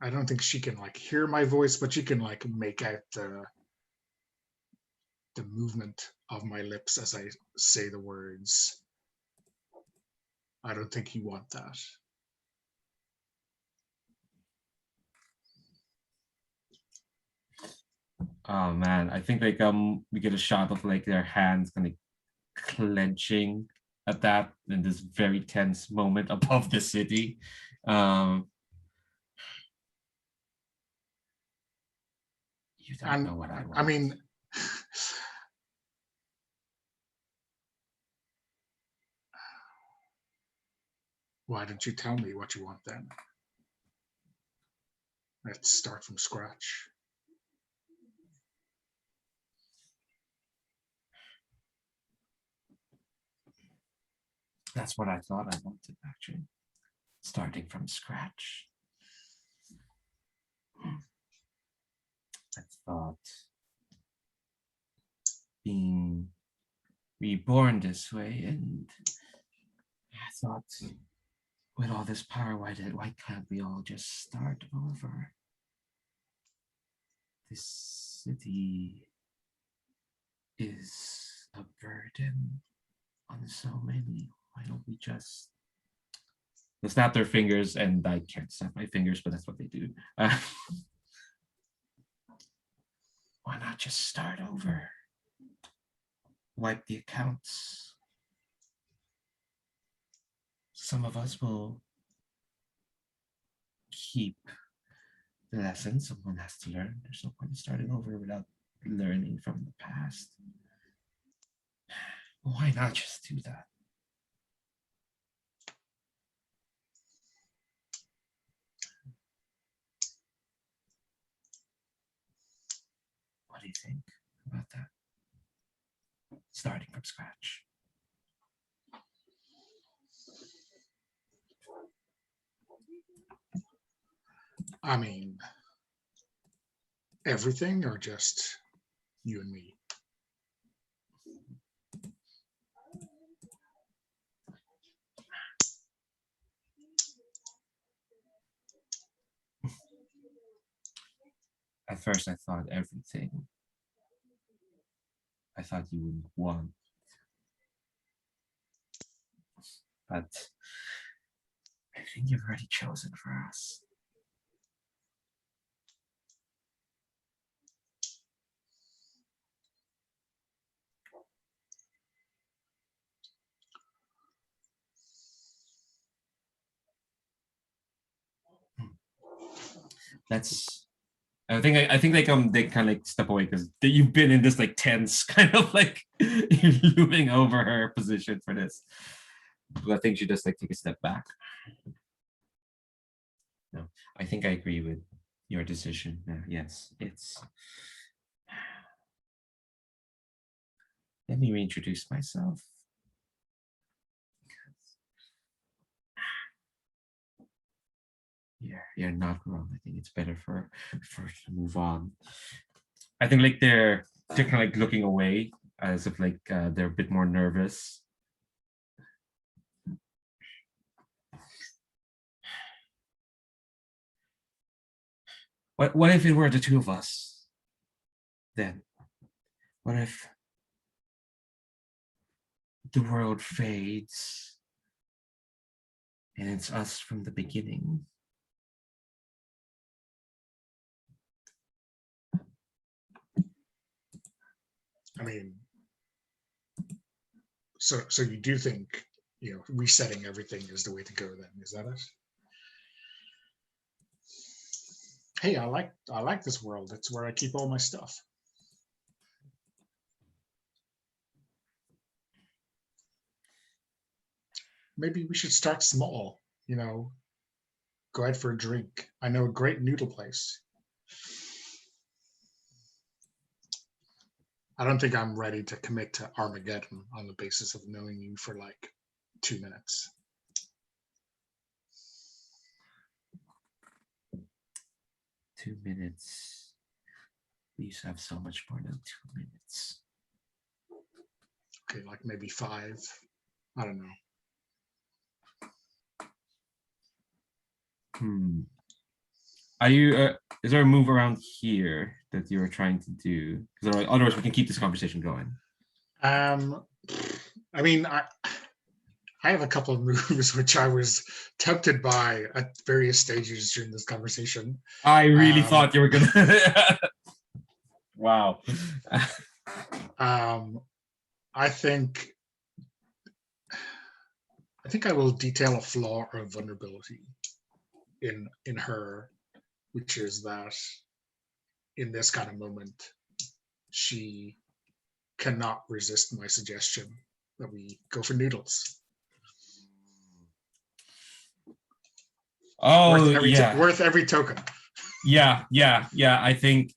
I don't think she can like hear my voice, but she can like make out the movement of my lips as I say the words. I don't think you want that. Oh man, I think like we get a shot of like their hands kind of clenching at that in this very tense moment above the city. You don't know what I want. I mean, why didn't you tell me what you want then? Let's start from scratch. That's what I thought I wanted, actually. Starting from scratch. I thought being reborn this way, and I thought with all this power, why can't we all just start over? This city is a burden on so many. Why don't we just... They snap their fingers, and I can't snap my fingers, but that's what they do. Why not just start over? Wipe the accounts. Some of us will keep the lesson. Someone has to learn. There's no point in starting over without learning from the past. Why not just do that? What do you think about that? Starting from scratch. I mean, everything or just you and me? At first, I thought everything. I thought you would want. But I think you've already chosen for us. Let's... I think like they kind of like step away because you've been in this like tense kind of like looming over her position for this. But I think she just like take a step back. No, I think I agree with your decision. Yes, it's... Let me reintroduce myself. You're not wrong. I think it's better for to move on. I think like they're kind of like looking away as if like they're a bit more nervous. What if it were the two of us? Then what if the world fades and it's us from the beginning? I mean, so you do think, you know, resetting everything is the way to go then, is that it? Hey, I like this world. It's where I keep all my stuff. Maybe we should start small, you know, go out for a drink. I know a great noodle place. I don't think I'm ready to commit to Armageddon on the basis of knowing you for like 2 minutes. Two minutes. We used to have so much more than 2 minutes. Okay, like maybe 5. I don't know. Are you? Is there a move around here that you were trying to do? Because otherwise, we can keep this conversation going. I mean, I have a couple of moves which I was tempted by at various stages during this conversation. I really thought you were gonna. Wow. I think I will detail a flaw or a vulnerability in her, which is that in this kind of moment, she cannot resist my suggestion that we go for noodles. Oh, worth every token. Yeah. I think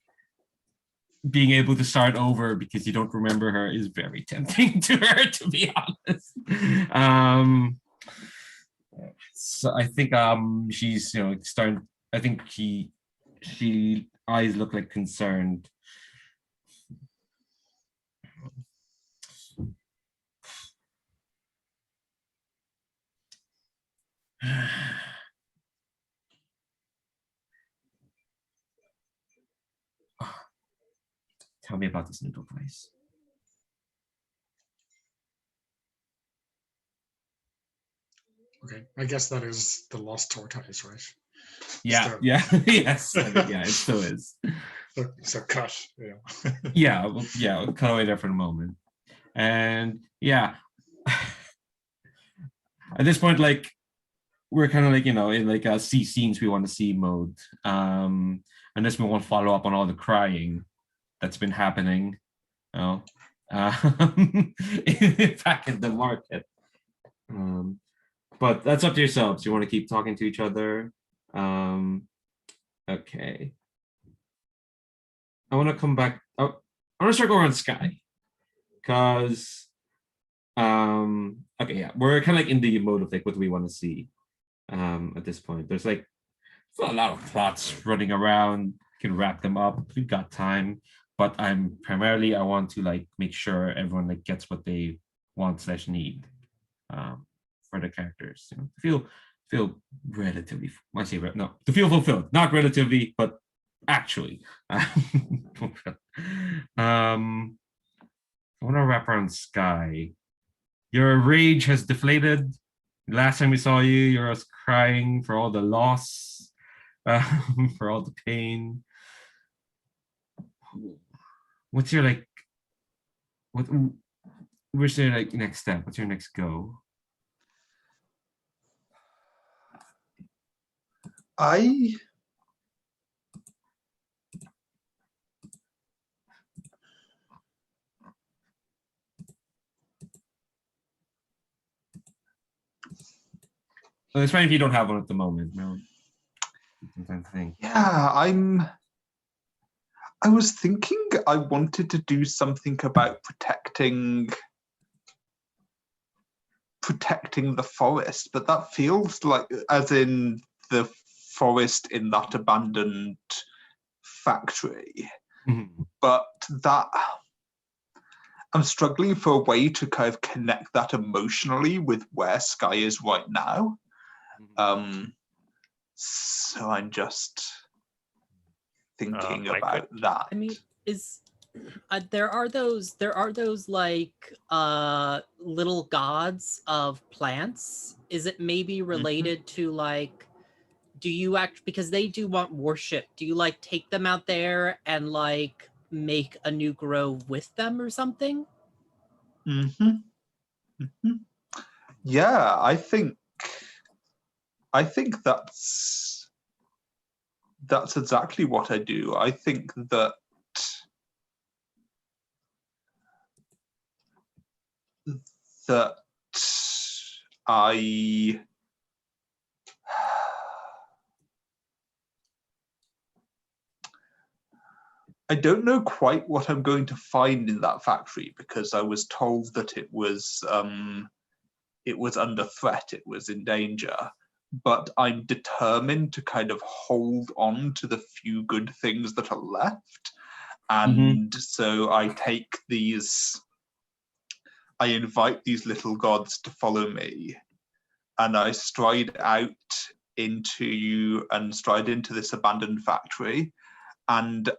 being able to start over because you don't remember her is very tempting to her, to be honest. So I think she's starting. I think she eyes look like concerned. Tell me about this noodle place. Okay, I guess that is the lost tortoise, right? Yeah, So- yeah, yes. I mean, yeah, it still is. So cut. Yeah. Yeah, well, yeah, we'll cut away there for the moment. And yeah, at this point, like we're kind of like, in like a see scenes we want to see mode. Unless we want to follow up on all the crying that's been happening, back in the market. But that's up to yourselves. You want to keep talking to each other. Okay. I want to come back. Oh, I want to circle around Sky. Because okay, yeah, we're kind of like in the mode of like what do we want to see at this point. There's like a lot of plots running around. Can wrap them up. We've got time, but I want to like make sure everyone like gets what they want / need for the characters. Feel relatively. I say no to feel fulfilled, not relatively, but actually. I want to wrap around Sky. Your rage has deflated. Last time we saw you, you were crying for all the loss, for all the pain. What's your like? What's your like next step? What's your next go? Well, it's fine if you don't have one at the moment. No, sometimes think. Yeah, I was thinking I wanted to do something about protecting the forest, but that feels like, as in the forest in that abandoned factory. Mhm. But that I'm struggling for a way to kind of connect that emotionally with where Sky is right now. So I'm just thinking about that. I mean, there are those like little gods of plants. Is it maybe related to like, do you because they do want worship, do you like take them out there and like make a new grove with them or something? Yeah, I think that's exactly what I do. I think that I don't know quite what I'm going to find in that factory, because I was told that it was under threat, it was in danger. But I'm determined to kind of hold on to the few good things that are left. And so I invite these little gods to follow me, and I stride into this abandoned factory, and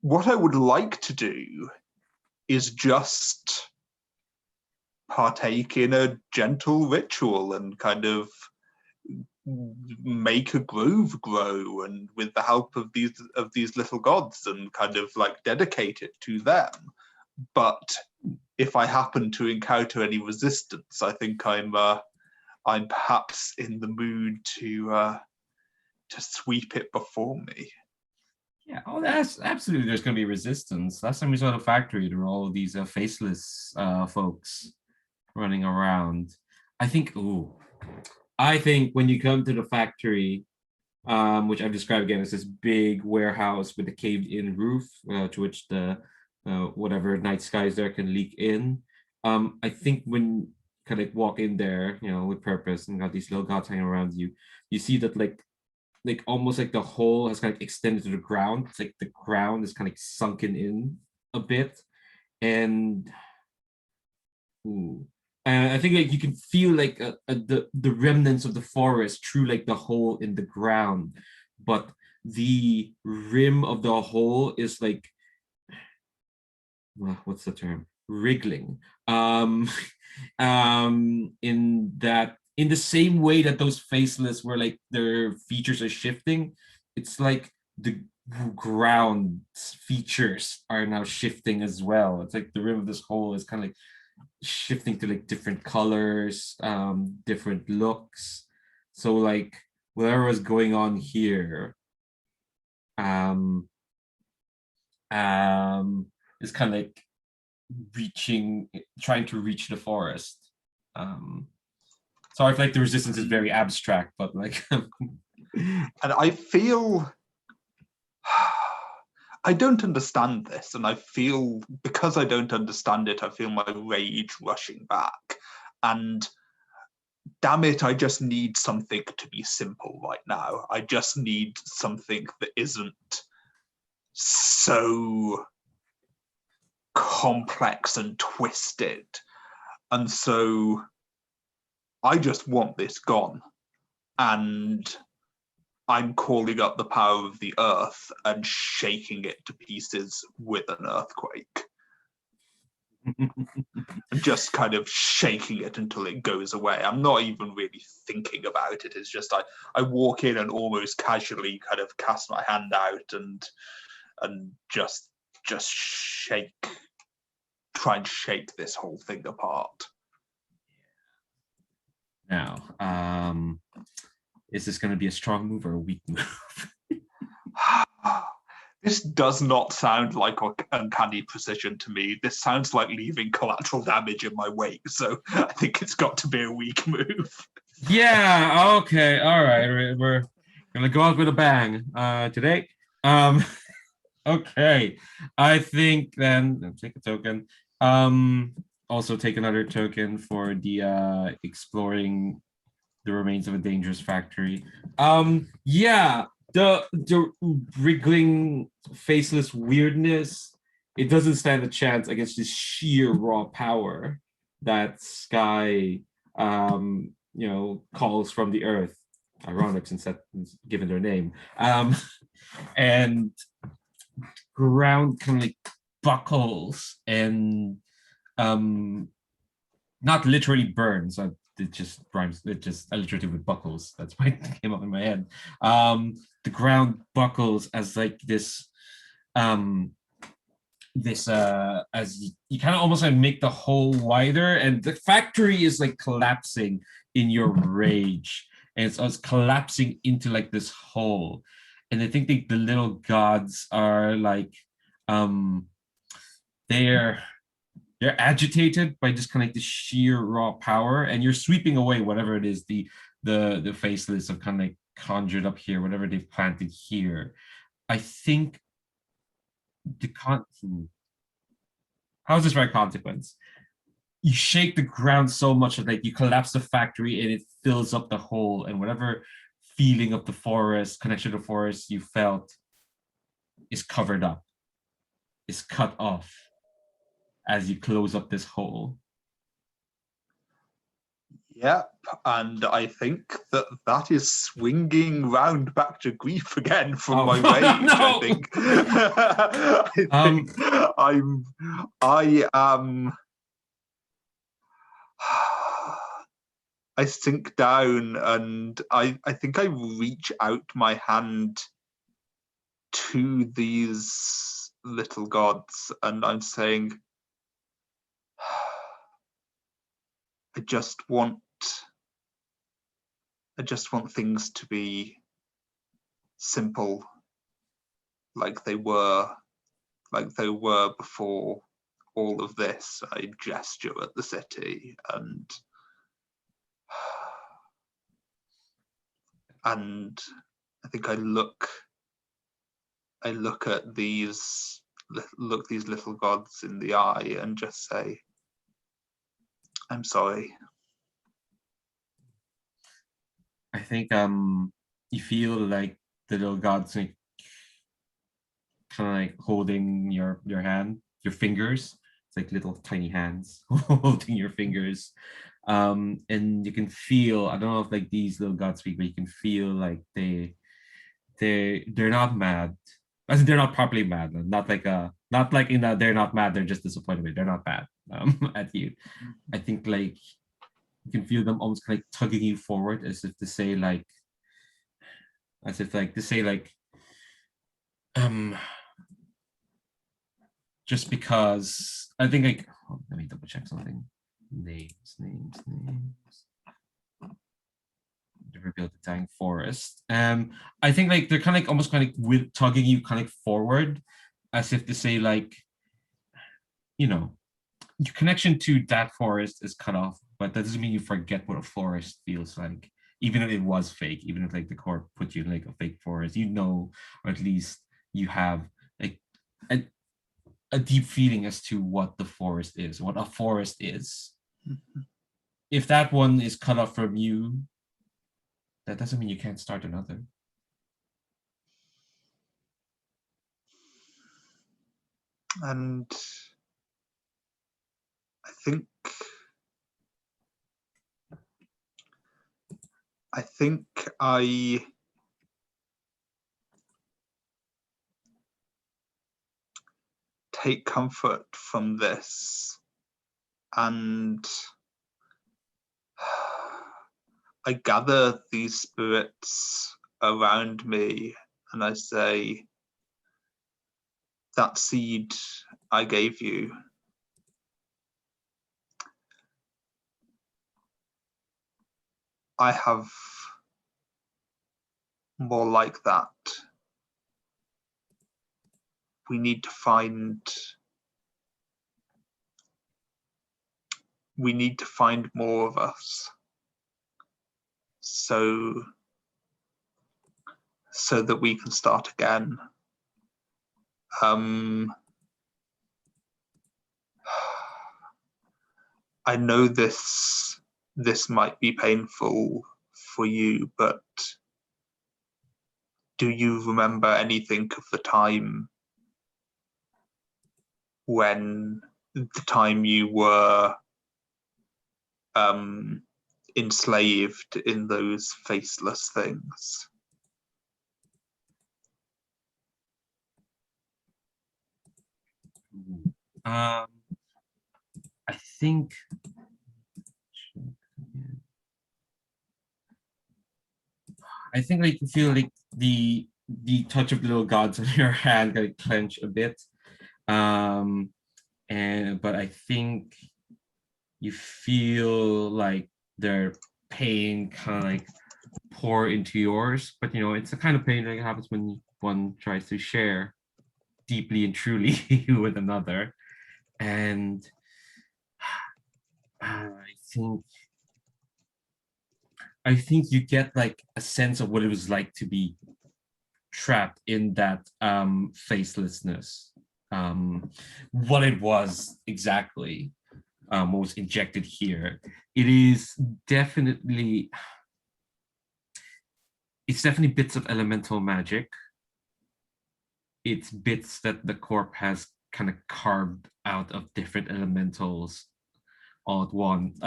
what I would like to do is just partake in a gentle ritual and kind of make a grove grow, and with the help of these little gods, and kind of like dedicate it to them. But if I happen to encounter any resistance, I think I'm perhaps in the mood to sweep it before me. Yeah, oh, that's absolutely. There's going to be resistance. Last time we saw the factory, there were all of these faceless folks running around. I think when you come to the factory, which I've described again as this big warehouse with a caved-in roof, to which the whatever night skies there can leak in. I think when kind of walk in there, with purpose, and got these little gods hanging around you, you see that like almost like the hole has kind of extended to the ground. It's like the ground is kind of sunken in a bit, and ooh. And I think like you can feel like the remnants of the forest through like the hole in the ground, but the rim of the hole is like, well, what's the term? Wriggling. In that, in the same way that those faceless where like their features are shifting, it's like the ground features are now shifting as well. It's like the rim of this hole is kind of like shifting to like different colors, different looks. So like whatever was going on here, is kind of like trying to reach the forest. Sorry if like the resistance is very abstract, but like And I feel I don't understand this, and I feel because I don't understand it, I feel my rage rushing back. And damn it, I just need something to be simple right now. I just need something that isn't so complex and twisted. And so I just want this gone. And I'm calling up the power of the earth and shaking it to pieces with an earthquake. Just kind of shaking it until it goes away. I'm not even really thinking about it. It's just I walk in and almost casually kind of cast my hand out and just try and shake this whole thing apart. now, is this going to be a strong move or a weak move? This does not sound like uncanny precision to me. This sounds like leaving collateral damage in my wake, so I think it's got to be a weak move. Yeah, okay, all right. We're gonna go out with a bang today. Okay. I think then take a token. Also take another token for the exploring the remains of a dangerous factory. Yeah, the wriggling faceless weirdness, it doesn't stand a chance against this sheer raw power that Sky calls from the earth. Ironic since that's given their name. And ground kind of like buckles and not literally burns. It just rhymes. It just alliterative with buckles. That's why it came up in my head. The ground buckles as like this, as you kind of almost like make the hole wider, and the factory is like collapsing in your rage, and it's collapsing into like this hole. And I think the little gods are like, they're agitated by just kind of like the sheer raw power, and you're sweeping away whatever it is the faceless have kind of like conjured up here, whatever they've planted here. I think how is this right consequence? You shake the ground so much that like you collapse the factory and it fills up the hole, and whatever feeling of the forest, connection to the forest you felt is covered up, is cut off as you close up this hole. Yep, and I think that is swinging round back to grief again from my rage. No! I think. I am. I sink down and I think I reach out my hand to these little gods and I'm saying, I just want things to be simple like they were before all of this. I gesture at the city and I think I look at these little gods in the eye and just say, I'm sorry. I think you feel like the little gods like kind of like holding your hand, your fingers. It's like little tiny hands holding your fingers. And you can feel, I don't know if like these little gods speak, but you can feel like they're not mad. As in they're not properly mad. Not like in a they're not mad, they're just disappointed. They're not mad at you. I think like you can feel them almost kind of like tugging you forward as if to say like just because I think like let me double check something. Names. The revealed the dying forest. I think like they're kind of like almost kind of with tugging you kind of forward, as if to say like, you know, your connection to that forest is cut off, but that doesn't mean you forget what a forest feels like. Even if it was fake, even if like the core put you in like a fake forest, you know, or at least you have like a deep feeling as to what the forest is, what a forest is. If that one is cut off from you, that doesn't mean you can't start another. And I think I take comfort from this, and I gather these spirits around me and I say, that seed I gave you, I have more like that. We need to find more of us, so that we can start again. I know this might be painful for you, but do you remember anything of the time you were enslaved in those faceless things? I think like you feel like the touch of the little gods on your hand kind of clench a bit. But I think you feel like their pain kind of like pour into yours. But you know, it's the kind of pain that happens when one tries to share deeply and truly with another. And I think you get like a sense of what it was like to be trapped in that facelessness. What it was exactly, what was injected here. It's definitely bits of elemental magic. It's bits that the corp has kind of carved out of different elementals all at once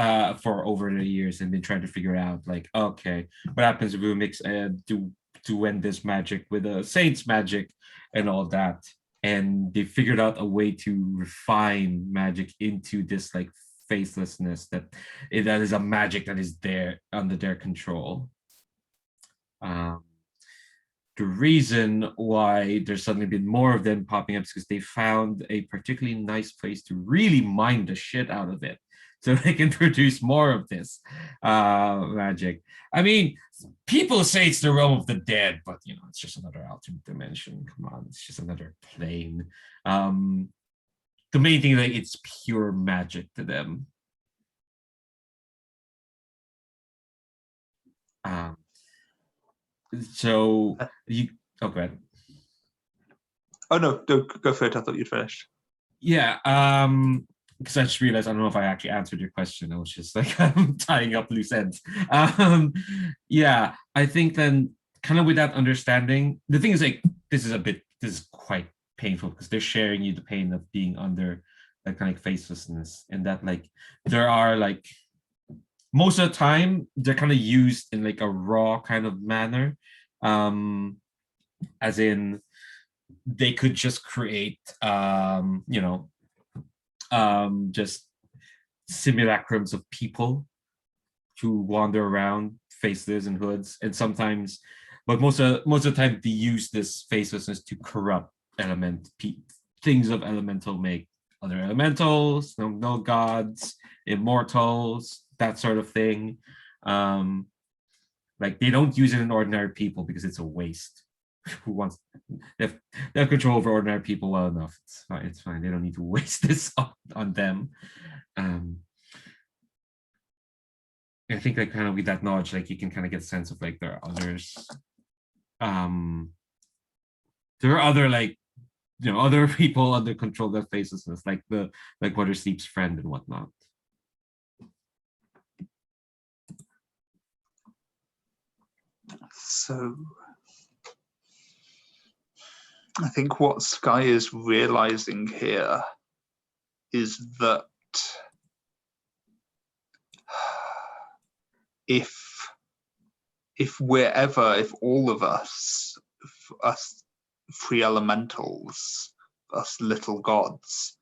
for over the years, and been trying to figure out like, okay, what happens if we mix to end this magic with a saint's magic and all that. And they figured out a way to refine magic into this like facelessness that is a magic that is there under their control. The reason why there's suddenly been more of them popping up is because they found a particularly nice place to really mine the shit out of it, so they can produce more of this magic. I mean, people say it's the realm of the dead, but you know, it's just another alternate dimension. Come on, it's just another plane. The main thing is like it's pure magic to them. So you okay. Oh no, go for it. I thought you'd finished. Yeah, because I just realized I don't know if I actually answered your question. I was just like tying up loose ends. Yeah, I think then kind of with that understanding, the thing is like this is quite painful because they're sharing you the pain of being under that kind of facelessness, and that like there are like most of the time they're kind of used in like a raw kind of manner, as in they could just create just simulacrums of people who wander around faceless and hoods, and sometimes, but most of the time they use this facelessness to corrupt things of elemental make, other elementals, no gods, immortals, that sort of thing. Like they don't use it in ordinary people because it's a waste. Who wants they have control over ordinary people well enough. It's fine. They don't need to waste this on them. I think like kind of with that knowledge, like you can kind of get a sense of like there are others. There are other like other people under control that facelessness, like Mother Sleep's friend and whatnot. So I think what Sky is realizing here is that if all of us, us free elementals, us little gods,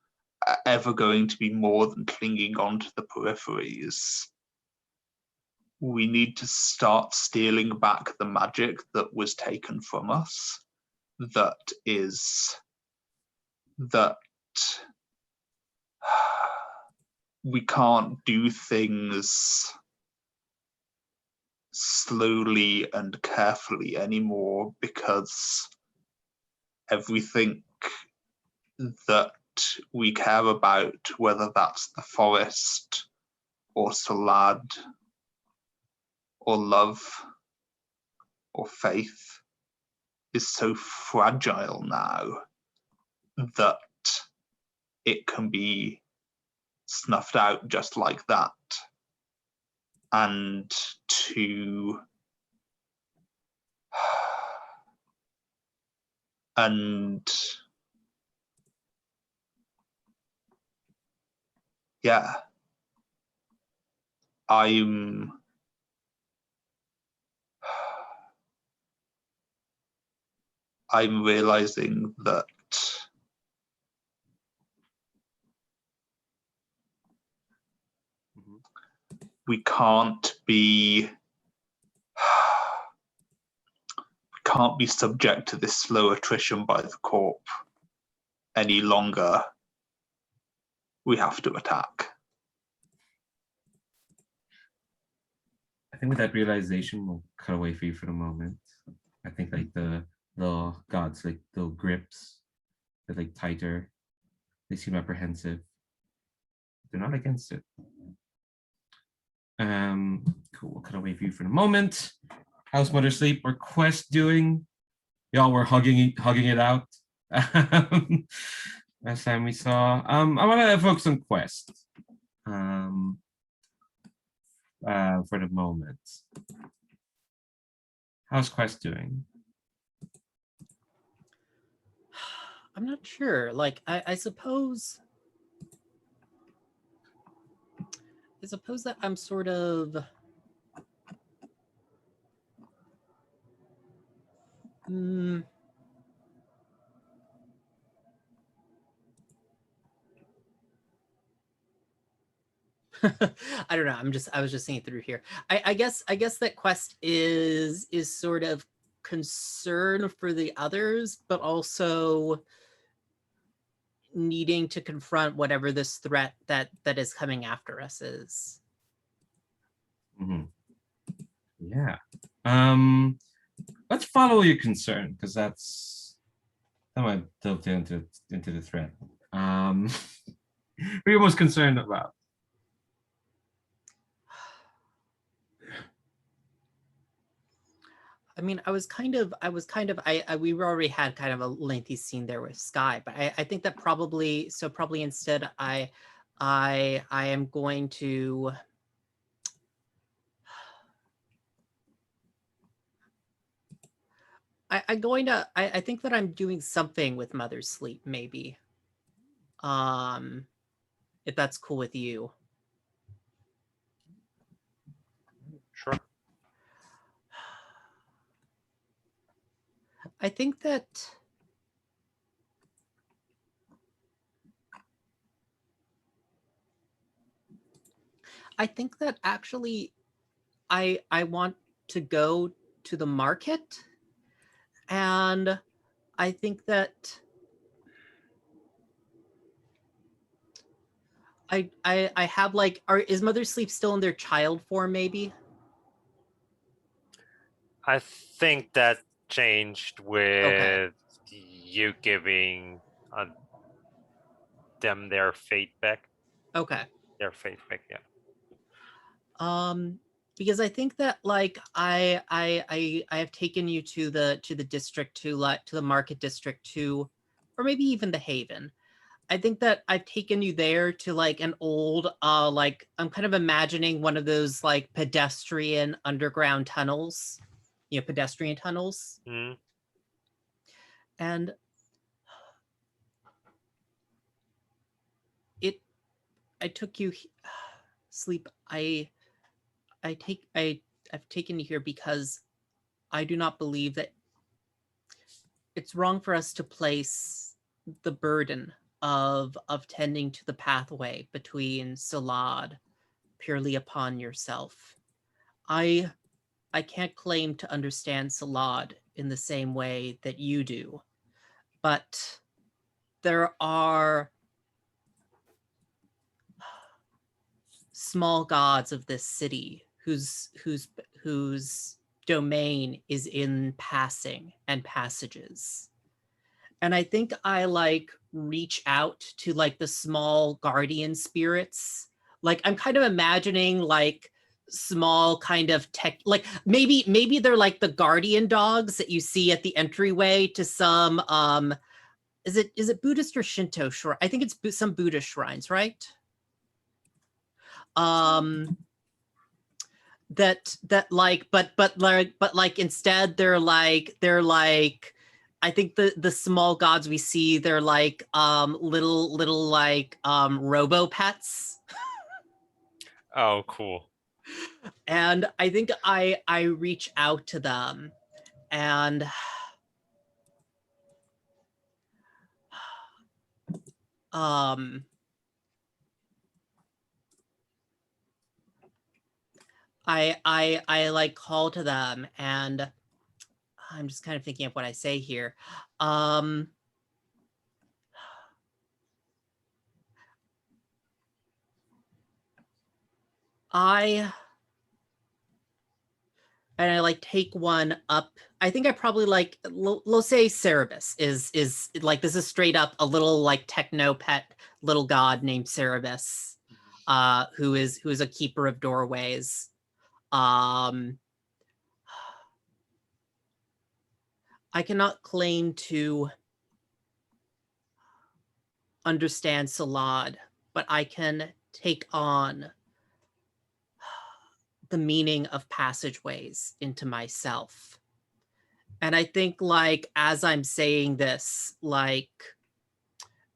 are ever going to be more than clinging on to the peripheries, we need to start stealing back the magic that was taken from us. That we can't do things slowly and carefully anymore, because everything that we care about, whether that's the forest or Salad or love or faith, is so fragile now that it can be snuffed out just like that. And yeah, I'm realizing that we can't be subject to this slow attrition by the corp any longer. We have to attack. I think with that realization, we'll cut away for you for the moment. I think like the gods, like the grips, they're like tighter. They seem apprehensive. They're not against it. Cool. We'll cut away for you for the moment. How's Mother Sleep or Quest doing? Y'all were hugging it out. Last time we saw. I want to focus on Quest. For the moment. How's Quest doing? I'm not sure. Like, I suppose that I'm sort of I don't know. I was just thinking through here. I guess that Quest is sort of concern for the others, but also needing to confront whatever this threat that is coming after us is. Mm-hmm. Yeah. Let's follow your concern, because that might delve into the threat. What are you most concerned about? mean, we already had kind of a lengthy scene there with Sky, but I think that probably instead I am going to. I think that I'm doing something with Mother's Sleep, maybe. If that's cool with you. Sure. I think that actually I want to go to the market, and I think that I have like, is Mother's Sleep still in their child form, maybe? I think that changed with you giving them their fate back. Okay. Their fate back, yeah. Because I think that like I have taken you to the district, to the market district, to, or maybe even the Haven. I think that I've taken you there to like an old like, I'm kind of imagining one of those like pedestrian underground tunnels, pedestrian tunnels. Mm. And I took you Sleep. I've taken you here because I do not believe that it's wrong for us to place the burden of tending to the pathway between Salad purely upon yourself. I can't claim to understand Salad in the same way that you do, but there are small gods of this city whose domain is in passing and passages. And I think I like reach out to like the small guardian spirits. Like I'm kind of imagining like small kind of tech, like maybe they're like the guardian dogs that you see at the entryway to some is it Buddhist or Shinto shrine? I think it's some Buddhist shrines, right? That like, but like instead they're like I think the small gods we see, they're like little like robo pets. Oh, cool. And I think I reach out to them, and I like call to them, and I'm just kind of thinking of what I say here. I like take one up. I think I probably like, let's say Cerebus is like, this is straight up a little like techno pet little god named Cerebus, who is a keeper of doorways. I cannot claim to understand Salad, but I can take on the meaning of passageways into myself. And I think like, as I'm saying this, like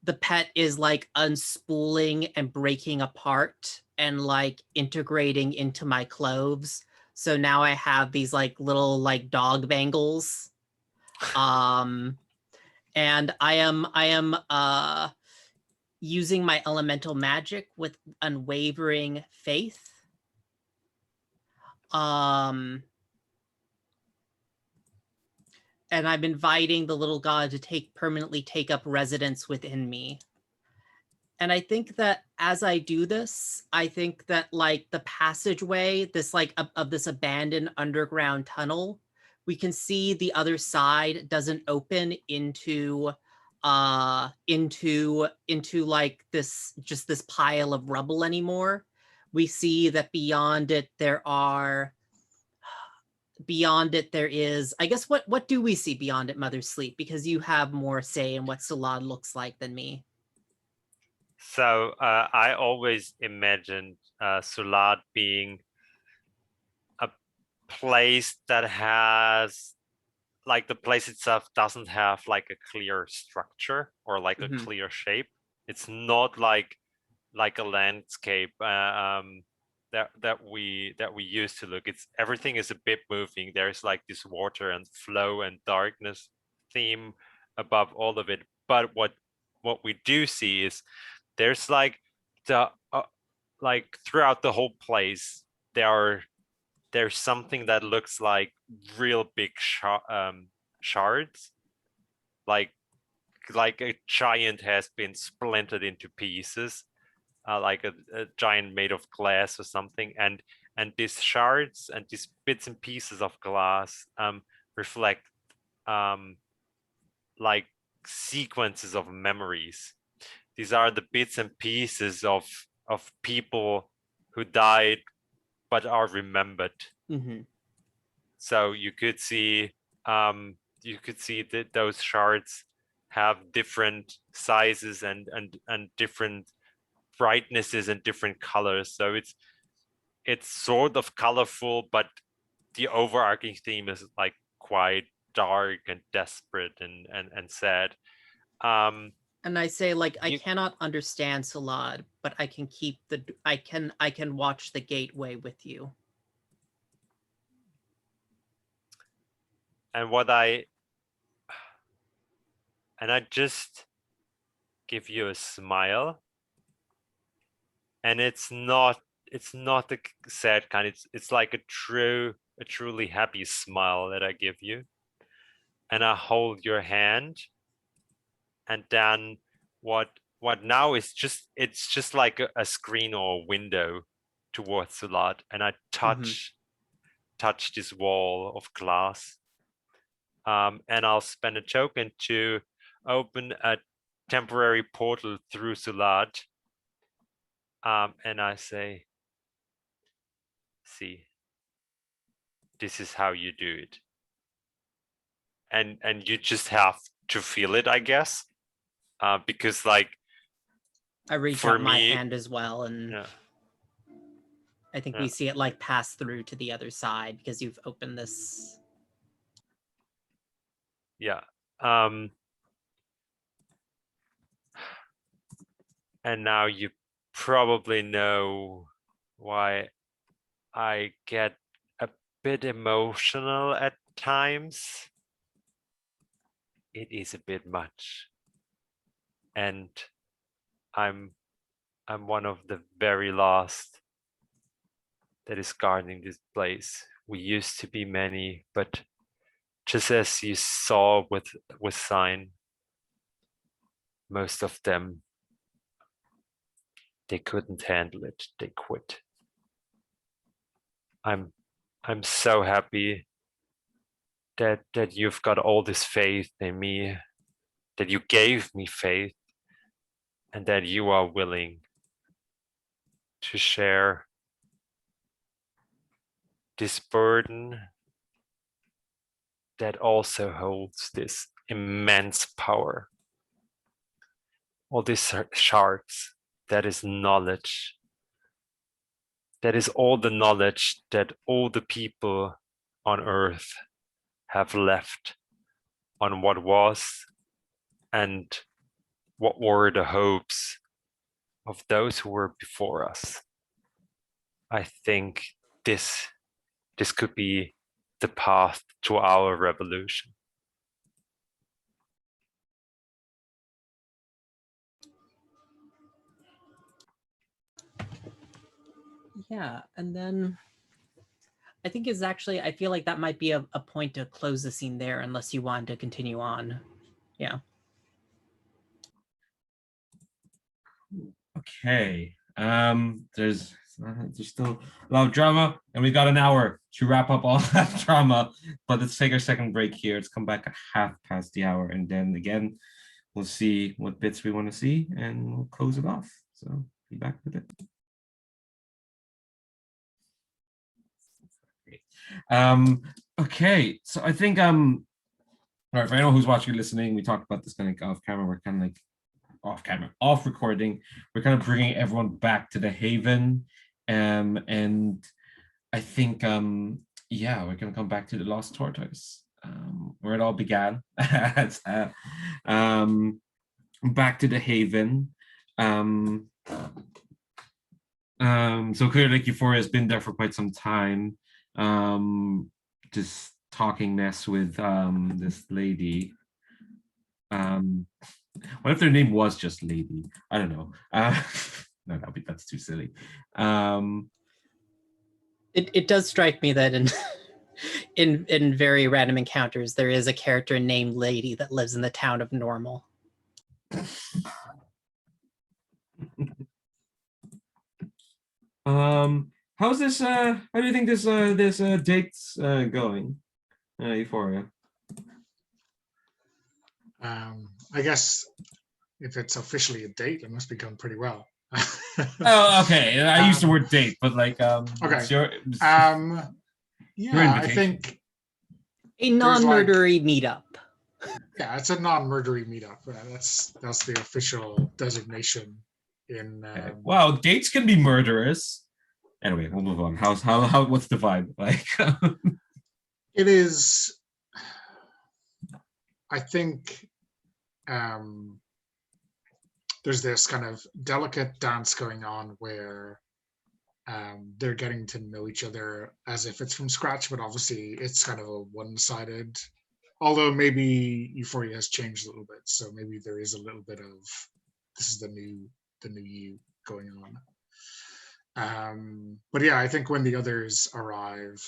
the pet is like unspooling and breaking apart and like integrating into my clothes. So now I have these like little like dog bangles. And I am using my elemental magic with unwavering faith. And I'm inviting the little god to permanently take up residence within me. And I think that as I do this, I think that like the passageway, this like of this abandoned underground tunnel, we can see the other side doesn't open into like this, just this pile of rubble anymore. We see that beyond it, there are beyond it there is, I guess, what do we see beyond it, Mother's Sleep? Because you have more say in what Sulad looks like than me. So I always imagined Sulad being a place that has, like, the place itself doesn't have like a clear structure or like a clear shape. It's not like a landscape that we used to look. It's everything is a bit moving. There's like this water and flow and darkness theme above all of it. But what we do see is there's like the like throughout the whole place there's something that looks like real big shards, like a giant has been splintered into pieces, like a giant made of glass or something, and these shards and these bits and pieces of glass reflect like sequences of memories. These are the bits and pieces of people who died but are remembered. So you could see that those shards have different sizes and different brightnesses and different colors. So it's sort of colorful, but the overarching theme is like quite dark and desperate and sad. And I say, like, I cannot understand Sulad, but I can keep I can watch the gateway with you. And I just give you a smile, and it's not the sad kind. It's like a truly happy smile that I give you, and I hold your hand, and then what now is it's just like a screen or a window towards Sulad, and I touch this wall of glass, and I'll spend a token to open a temporary portal through Sulad, and I say, see, this is how you do it, and you just have to feel it, I guess, because like I reach for out my me, hand as well, and yeah. I think we see it like pass through to the other side because you've opened this. Yeah. And now you probably know why I get a bit emotional at times. It is a bit much, and I'm one of the very last that is guarding this place. We used to be many, but just as you saw with Sign, most of them, they couldn't handle it. They quit. I'm so happy that you've got all this faith in me, that you gave me faith, and that you are willing to share this burden that also holds this immense power. All these shards, that is knowledge. That is all the knowledge that all the people on Earth have left on what was and what were the hopes of those who were before us. I think this could be the path to our revolution. Yeah, and then I think is actually, I feel like that might be a point to close the scene there, unless you want to continue on. Yeah. Okay. There's still a lot of drama, and we got an hour to wrap up all that drama. But let's take our second break here. Let's come back at hour, and then again, we'll see what bits we want to see, and we'll close it off. So be back with it. Okay, so I think all right, for anyone who's watching or listening, we talked about this kind of off camera. We're kind of like off camera, off recording. We're kind of bringing everyone back to the Haven, and I think yeah, we're gonna come back to the Lost Tortoise, where it all began. um, back to the Haven. So clearly, like Euphoria has been there for quite some time. Just talking mess with this lady. What if their name was just Lady? I don't know. No, that's too silly. It does strike me that in in very random encounters, there is a character named Lady that lives in the town of Normal. How's this? How do you think this date's going? Euphoria. I guess if it's officially a date, it must be going pretty well. Oh, okay. I used the word date, but like, okay. Your, yeah, I think a non-murdery meetup. Yeah, it's a non-murdery meetup. That's the official designation. In wow, dates can be murderous. Anyway, we'll move on. How what's the vibe like? It is. I think there's this kind of delicate dance going on where they're getting to know each other as if it's from scratch, but obviously it's kind of a one-sided. Although maybe Euphoria has changed a little bit, so maybe there is a little bit of this is the new you going on. But yeah, I think when the others arrive,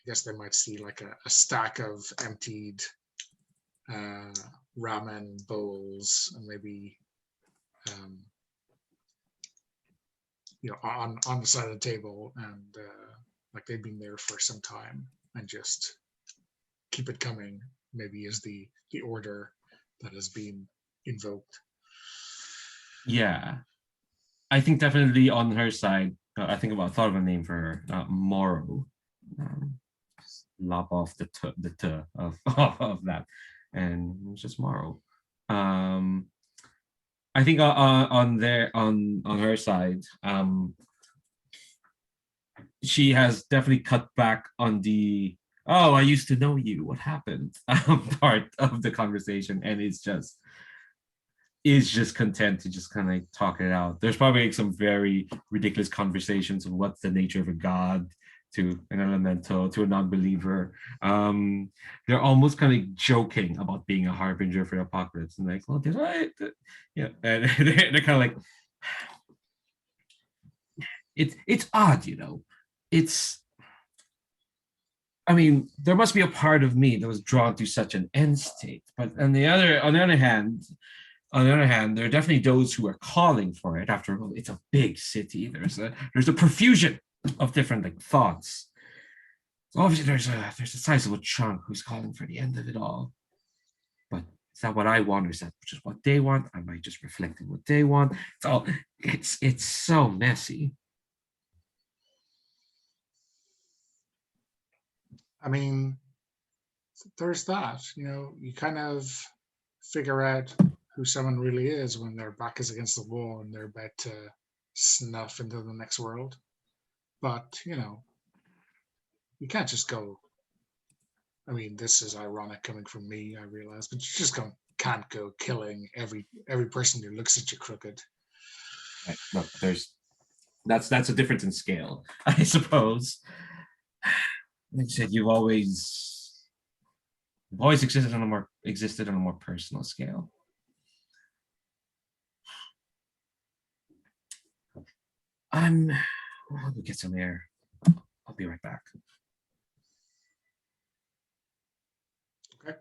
I guess they might see like a stack of emptied ramen bowls and maybe on the side of the table, and like they've been there for some time, and just keep it coming maybe is the order that has been invoked. Yeah, I think definitely on her side. I thought of a name for her, Morrow. Just lop off the t of that, and it's just Morrow. I think on her side, she has definitely cut back on the "oh, I used to know you, what happened" part of the conversation, and is just content to just kind of like talk it out. There's probably like some very ridiculous conversations of what's the nature of a god to an elemental to a non-believer. They're almost kind of joking about being a harbinger for the apocalypse, and like, well, did I? Yeah, and they're kind of like, it's odd, It's. I mean, there must be a part of me that was drawn to such an end state, but on the other hand, there are definitely those who are calling for it. After all, it's a big city. There's a profusion of different like thoughts. So obviously, there's a sizable chunk who's calling for the end of it all. But is that what I want, or is that just what they want? Am I just reflecting what they want? It's so messy. I mean, there's that. You kind of figure out who someone really is when their back is against the wall and they're about to snuff into the next world. But you can't just go. I mean, this is ironic coming from me, I realize, but you just can't go killing every person who looks at you crooked. Right. No, that's a difference in scale, I suppose. Like I said, you've always existed on a more personal scale. I'll go get some air. I'll be right back. Okay.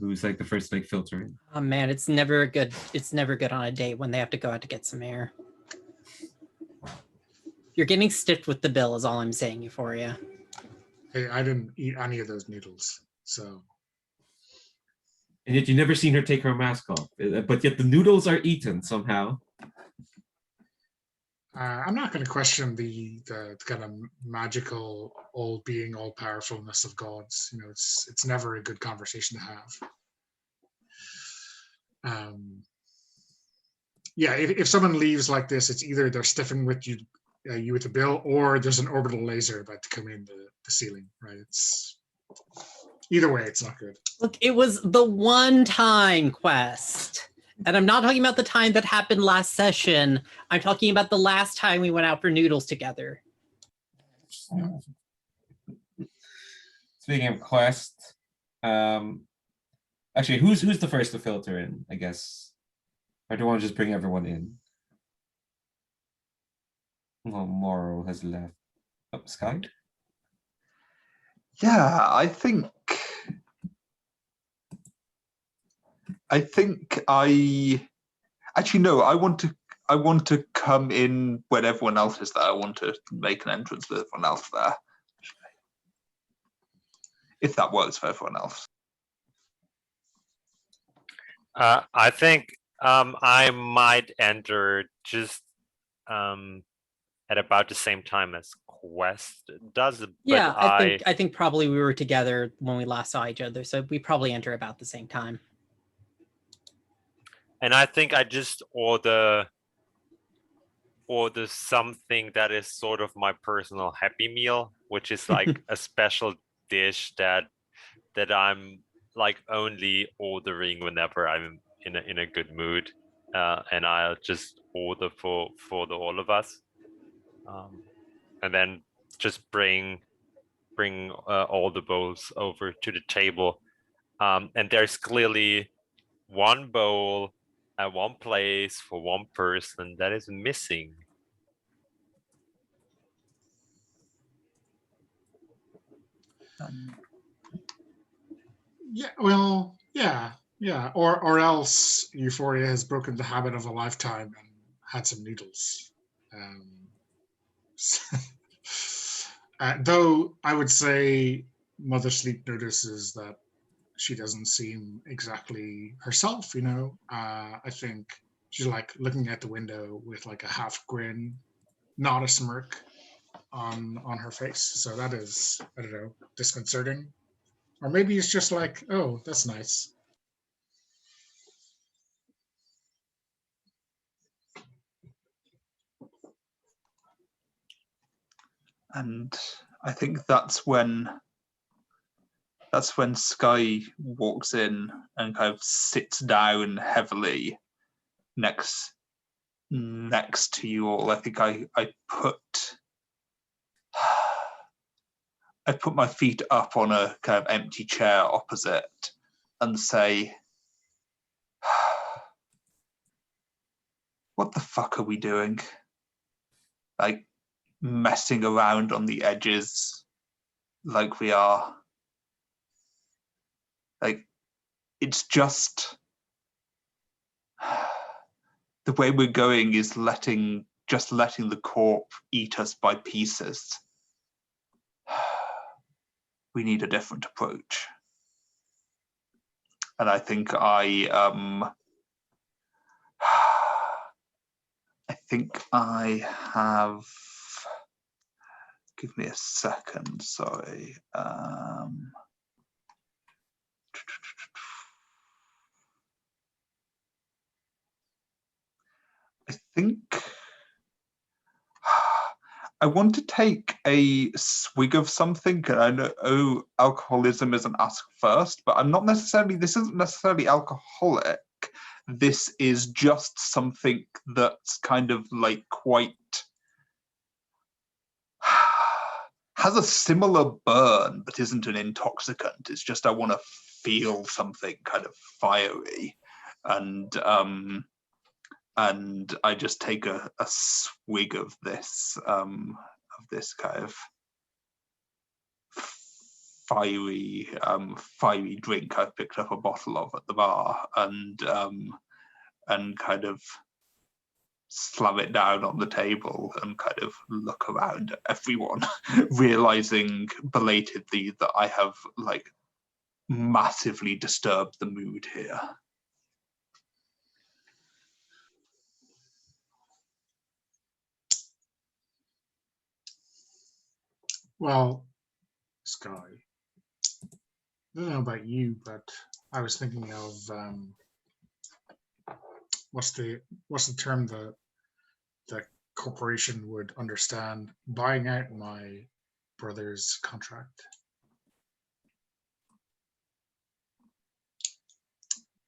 Who's like the first like filtering? Oh man, it's never good. It's never good on a date when they have to go out to get some air. You're getting stiffed with the bill is all I'm saying, Euphoria. Hey, I didn't eat any of those noodles, so. And yet you've never seen her take her mask off. But yet the noodles are eaten somehow. I'm not going to question the kind of magical all being, all powerfulness of gods. You know, it's never a good conversation to have. Yeah, if someone leaves like this, it's either they're stiffing with you with the bill, or there's an orbital laser about to come in the ceiling. Right? It's either way, it's not good. Look, it was the one-time quest. And I'm not talking about the time that happened last session. I'm talking about the last time we went out for noodles together. Speaking of quest, actually, who's the first to filter in? I guess, or do you want to just bring everyone in? Well, Morrow has left. Oh, Sky. Yeah, I think I actually no. I want to come in when everyone else is there. I want to make an entrance with everyone else there, if that works for everyone else. I think I might enter just at about the same time as Quest does. But Yeah, I think probably we were together when we last saw each other, so we probably enter about the same time. And I think I just order something that is sort of my personal happy meal, which is like a special dish that I'm like only ordering whenever I'm in a good mood, and I'll just order for all of us, and then just bring all the bowls over to the table, and there's clearly one bowl at one place for one person that is missing. Yeah, well, yeah. Or else Euphoria has broken the habit of a lifetime and had some noodles. Though I would say Mother Sleep notices that she doesn't seem exactly herself. You know, I think she's like looking at the window with like a half grin, not a smirk on her face. So that is, I don't know, disconcerting. Or maybe it's just like, oh, that's nice. And I think that's when Sky walks in and kind of sits down heavily next to you all. I think I put my feet up on a kind of empty chair opposite and say, what the fuck are we doing? Like, messing around on the edges like we are. Like, it's just the way we're going is letting the corp eat us by pieces. We need a different approach. And I think I have, give me a second, sorry. I think I want to take a swig of something. I know alcoholism isn't asked first, but this isn't necessarily alcoholic. This is just something that's kind of like quite has a similar burn, but isn't an intoxicant. It's just I want to feel something kind of fiery, and I just take a swig of this kind of fiery drink I've picked up a bottle of at the bar, and kind of slam it down on the table and kind of look around at everyone, realizing belatedly that I have like massively disturbed the mood here. Well, Sky, I don't know about you, but I was thinking of what's the term the corporation would understand, buying out my brother's contract.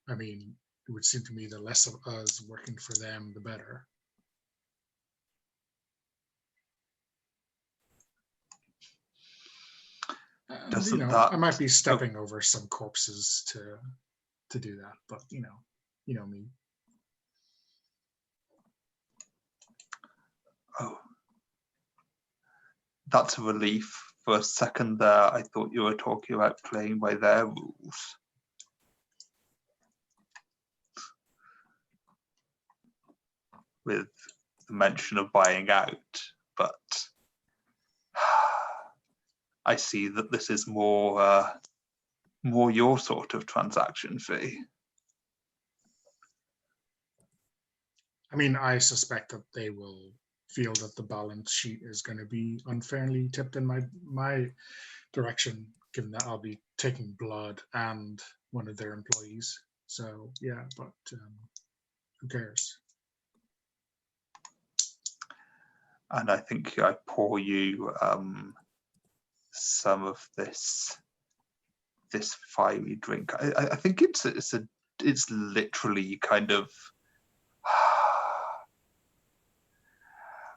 I mean, it would seem to me the less of us working for them, the better. And, Doesn't I that- might be stepping over some corpses to do that, but you know me. Oh, that's a relief. For a second there, I thought you were talking about playing by their rules. With the mention of buying out, but I see that this is more your sort of transaction fee. I mean, I suspect that they will feel that the balance sheet is going to be unfairly tipped in my direction, given that I'll be taking blood and one of their employees. So yeah, but who cares? And I think I pour you some of this fiery drink. I think it's literally kind of.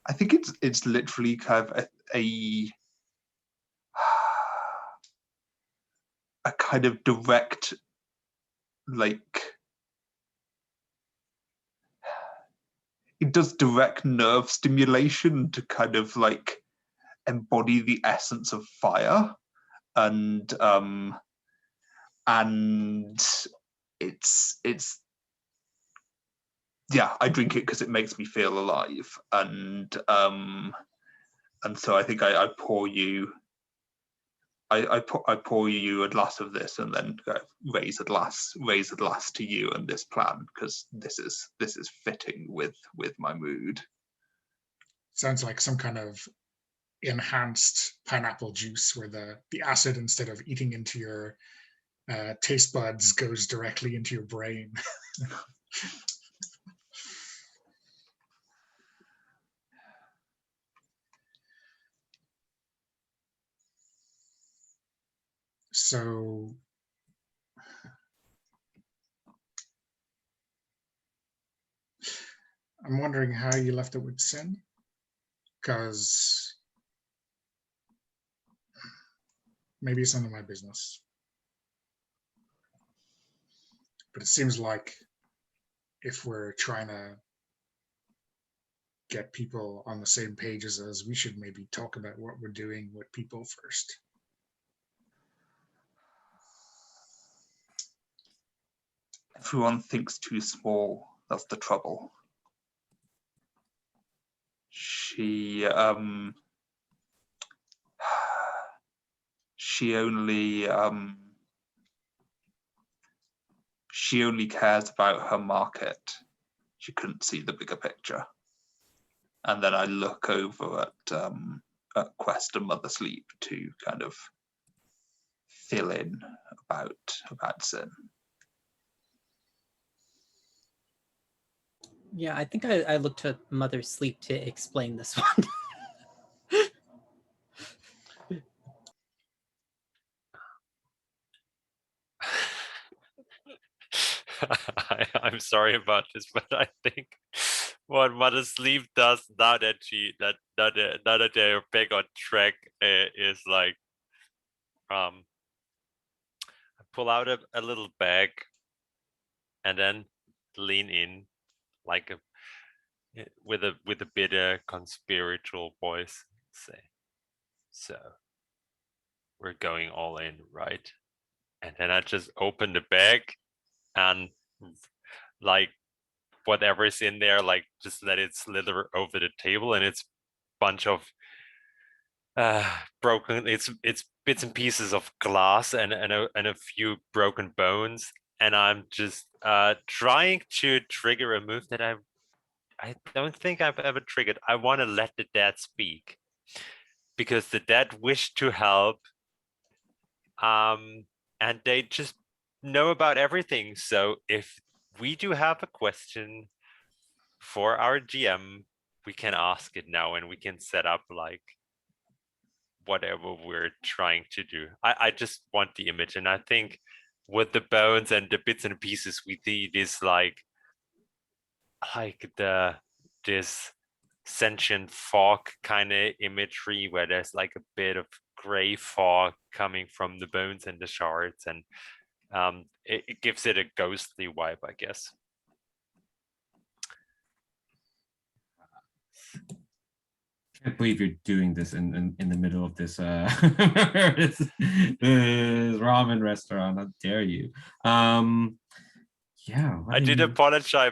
I think it's literally kind of a kind of direct, like, it does direct nerve stimulation to kind of like embody the essence of fire, and it's yeah, I drink it because it makes me feel alive, and so I think I pour you. I pour you a glass of this, and then raise a glass to you and this plan, because this is fitting with my mood. Sounds like some kind of enhanced pineapple juice, where the acid, instead of eating into your taste buds, goes directly into your brain. So I'm wondering how you left it with Sin, because maybe it's none of my business. But it seems like if we're trying to get people on the same page as us, we should maybe talk about what we're doing with people first. Everyone thinks too small. That's the trouble. She only cares about her market. She couldn't see the bigger picture. And then I look over at Quest and Mother Sleep to kind of fill in about Sin. Yeah, I think I looked to Mother Sleep to explain this one. I'm sorry about this, but I think what Mother Sleep does now that they're back on track is like I pull out a little bag and then lean in like with a bitter conspiratorial voice, say, so we're going all in, right? And then I just open the bag and like whatever is in there, like just let it slither over the table, and it's a bunch of broken, it's bits and pieces of glass and a few broken bones, and I'm just trying to trigger a move that I don't think I've ever triggered. I want to let the dead speak, because the dead wish to help, and they just know about everything. So if we do have a question for our GM, we can ask it now, and we can set up like whatever we're trying to do. I just want the image, and I think with the bones and the bits and pieces we see this like this sentient fog kind of imagery where there's like a bit of gray fog coming from the bones and the shards, and it gives it a ghostly vibe, I guess. I can't believe you're doing this in the middle of this this ramen restaurant. How dare you? Yeah, I did apologize.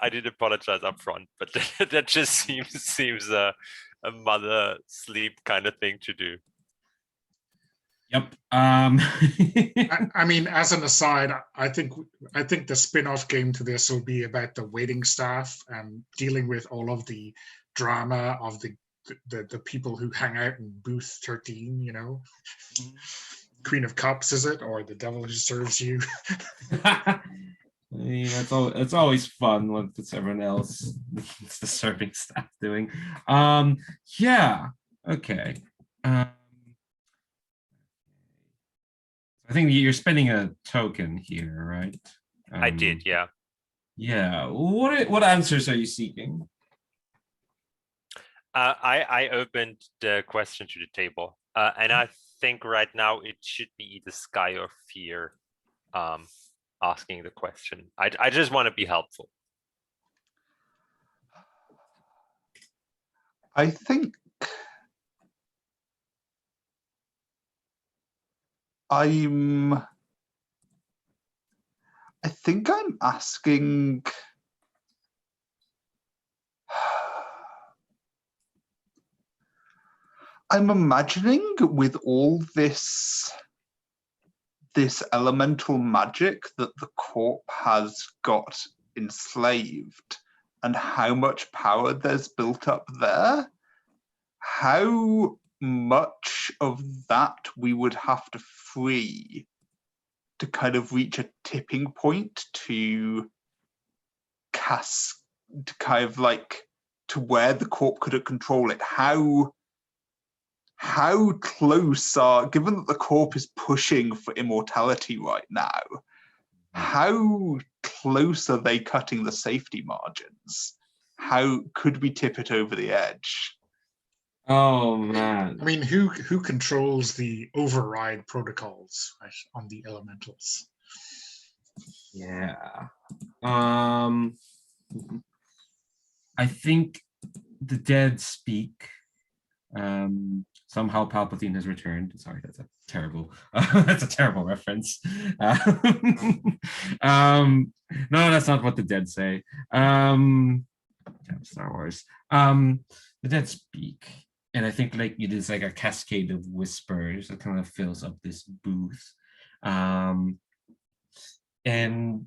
I did apologize up front, but that just seems a mother sleep kind of thing to do. Yep. I mean, as an aside, I think the spin-off game to this will be about the waiting staff and dealing with all of the drama of the people who hang out in booth 13, you know. Queen of Cups, is it? Or the devil who serves you? Yeah, it's always fun when it's everyone else. It's the serving staff doing. Yeah. Okay. I think you're spending a token here, right? I did, yeah. Yeah. What answers are you seeking? I opened the question to the table, and I think right now it should be either Sky or Fear asking the question. I just want to be helpful. I think I'm asking I'm imagining with all this elemental magic that the corp has got enslaved and how much power there's built up there, how much of that we would have to free to kind of reach a tipping point to kind of like to where the corp could control it. How close are, given that the corp is pushing for immortality right now, how close are they cutting the safety margins? How could we tip it over the edge? Oh man. I mean, who controls the override protocols, right, on the elementals? Yeah. I think the dead speak. Somehow Palpatine has returned. Sorry, that's a terrible reference. No, that's not what the dead say. Star Wars. The dead speak, and I think like it is like a cascade of whispers that kind of fills up this booth, and it's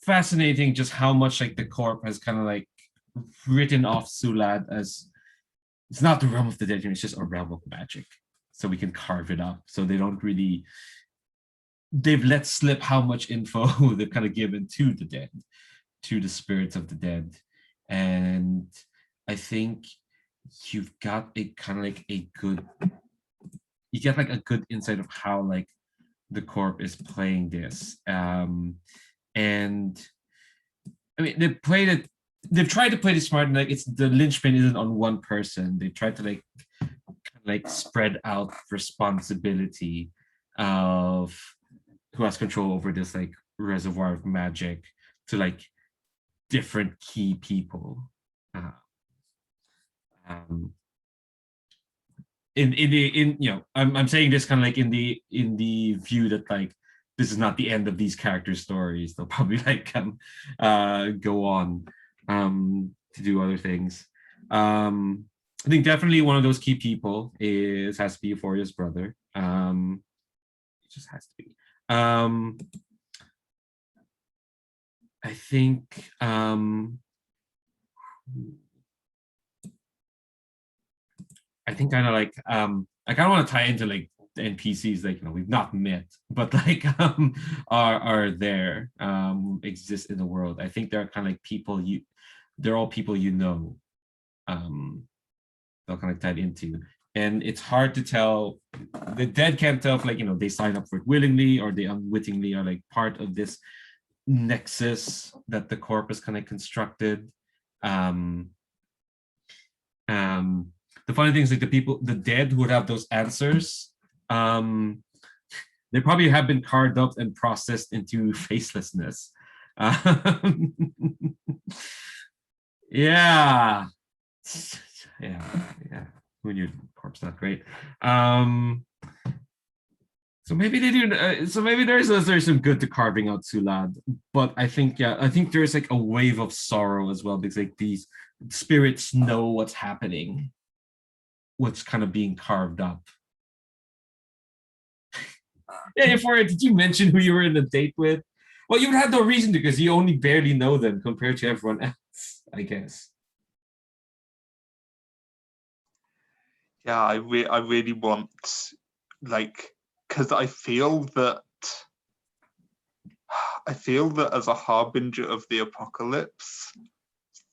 fascinating just how much like the corp has kind of like written off Sulad as it's not the realm of the dead, it's just a realm of magic. So we can carve it up. So they don't really, they've let slip how much info they've kind of given to the dead, to the spirits of the dead. And I think you've got a kind of like a good, you get like a good insight of how like the corp is playing this. And I mean, they've tried to play it smart, and like it's the linchpin isn't on one person. They tried to like spread out responsibility of who has control over this like reservoir of magic to like different key people. In you know, I'm saying this kind of like in the view that like this is not the end of these character stories. They'll probably like go on to do other things. I think definitely one of those key people has to be Euphoria's brother. It just has to be. I think kind of like I kind of want to tie into like the NPCs, like, you know, we've not met, but like are there, exist in the world. I think they're kind of like people they're all people you know, they'll kind of tied into. And it's hard to tell. The dead can't tell if, like, you know, they sign up for it willingly or they unwittingly are like part of this nexus that the corpus kind of constructed. The funny thing is, like, the dead who would have those answers, they probably have been carved up and processed into facelessness. Yeah. Yeah. Who knew corpse not great? So maybe they do. So maybe there's some good to carving out Sulad, but I think there's like a wave of sorrow as well, because like these spirits know what's happening, what's kind of being carved up. Yeah, Fore, did you mention who you were in a date with? Well, you would have no reason to, because you only barely know them compared to everyone else, I guess. Yeah, I really want, like, because I feel that as a harbinger of the apocalypse,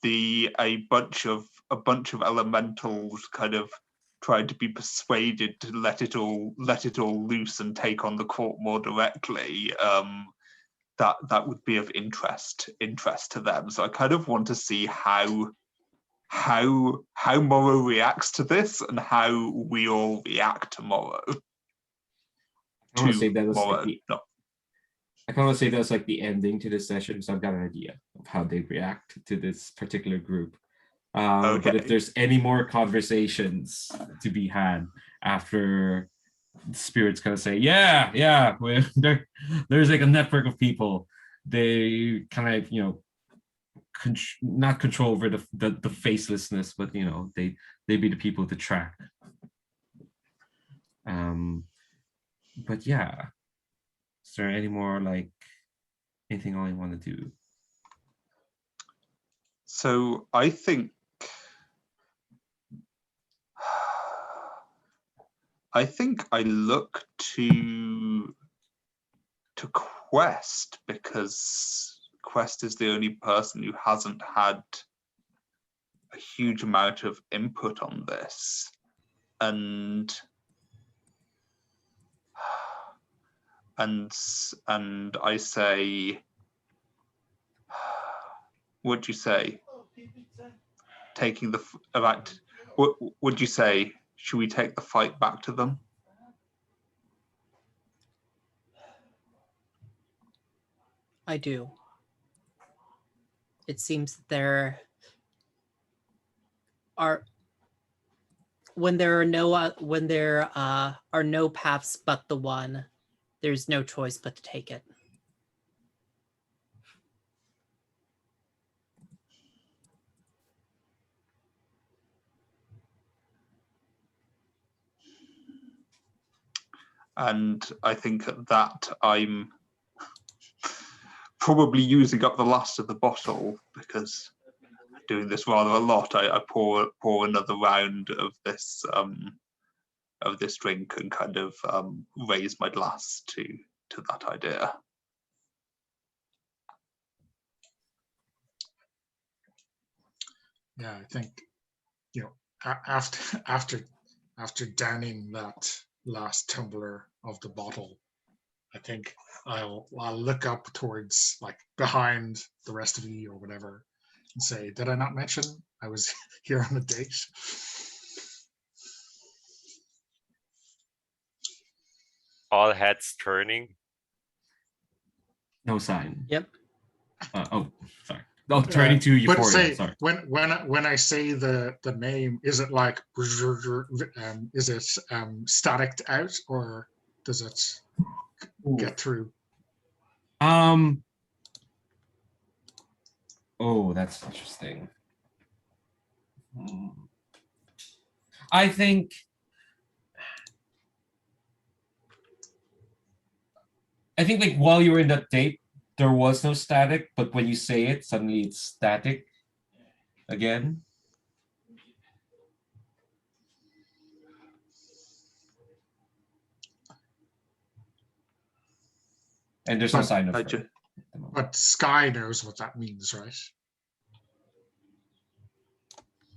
a bunch of elementals kind of tried to be persuaded to let it all loose and take on the court more directly. That would be of interest to them. So I kind of want to see how Morrow reacts to this and how we all react to Morrow. I want to say that was Morrow. like I kind of say that's like the ending to this session, so I've got an idea of how they react to this particular group. Okay. But if there's any more conversations to be had after the spirits kind of say, yeah, there's like a network of people, they kind of, you know, not control over the facelessness, but, you know, they be the people to track. But yeah, is there any more, like, anything I want to do? So I think I look to Quest, because Quest is the only person who hasn't had a huge amount of input on this, and I say, what'd you say? Taking the about. What would you say? Should we take the fight back to them? I do. It seems that there are no paths but the one, there's no choice but to take it. And I think at that I'm probably using up the last of the bottle, because I'm doing this rather a lot. I pour another round of this drink and kind of raise my glass to that idea. Yeah, I think, you know, after downing that last tumbler of the bottle, I think I'll look up towards, like, behind the rest of you or whatever, and say, did I not mention I was here on a date? All heads turning. No sign. Yep. Oh, sorry. Oh, turning to Euphoria. But say, sorry. when I say the name, is it like, is it staticked out, or does it get through? Oh, that's interesting. I think like while you were in that date, there was no static, but when you say it, suddenly it's static again. And there's no But sign of I her. ju- at the moment. But Sky knows what that means, right?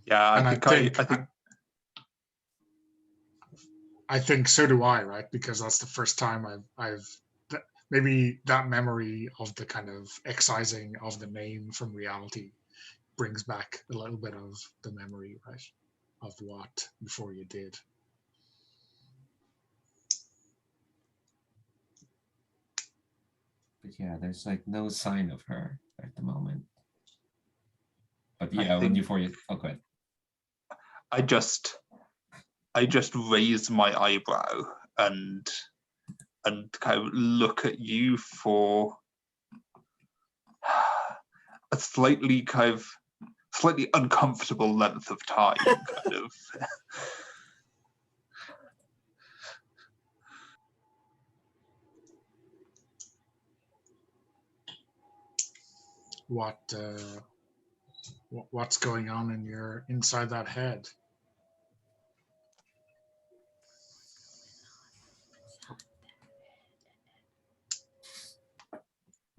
Yeah, And I I think so do I, right? Because that's the first time maybe that memory of the kind of excising of the name from reality brings back a little bit of the memory, right? Of what before you did. But yeah, there's like no sign of her at the moment. But I yeah, think- before you, oh, go ahead. I just raise my eyebrow and kind of look at you for a slightly uncomfortable length of time, kind of. What's going on inside that head?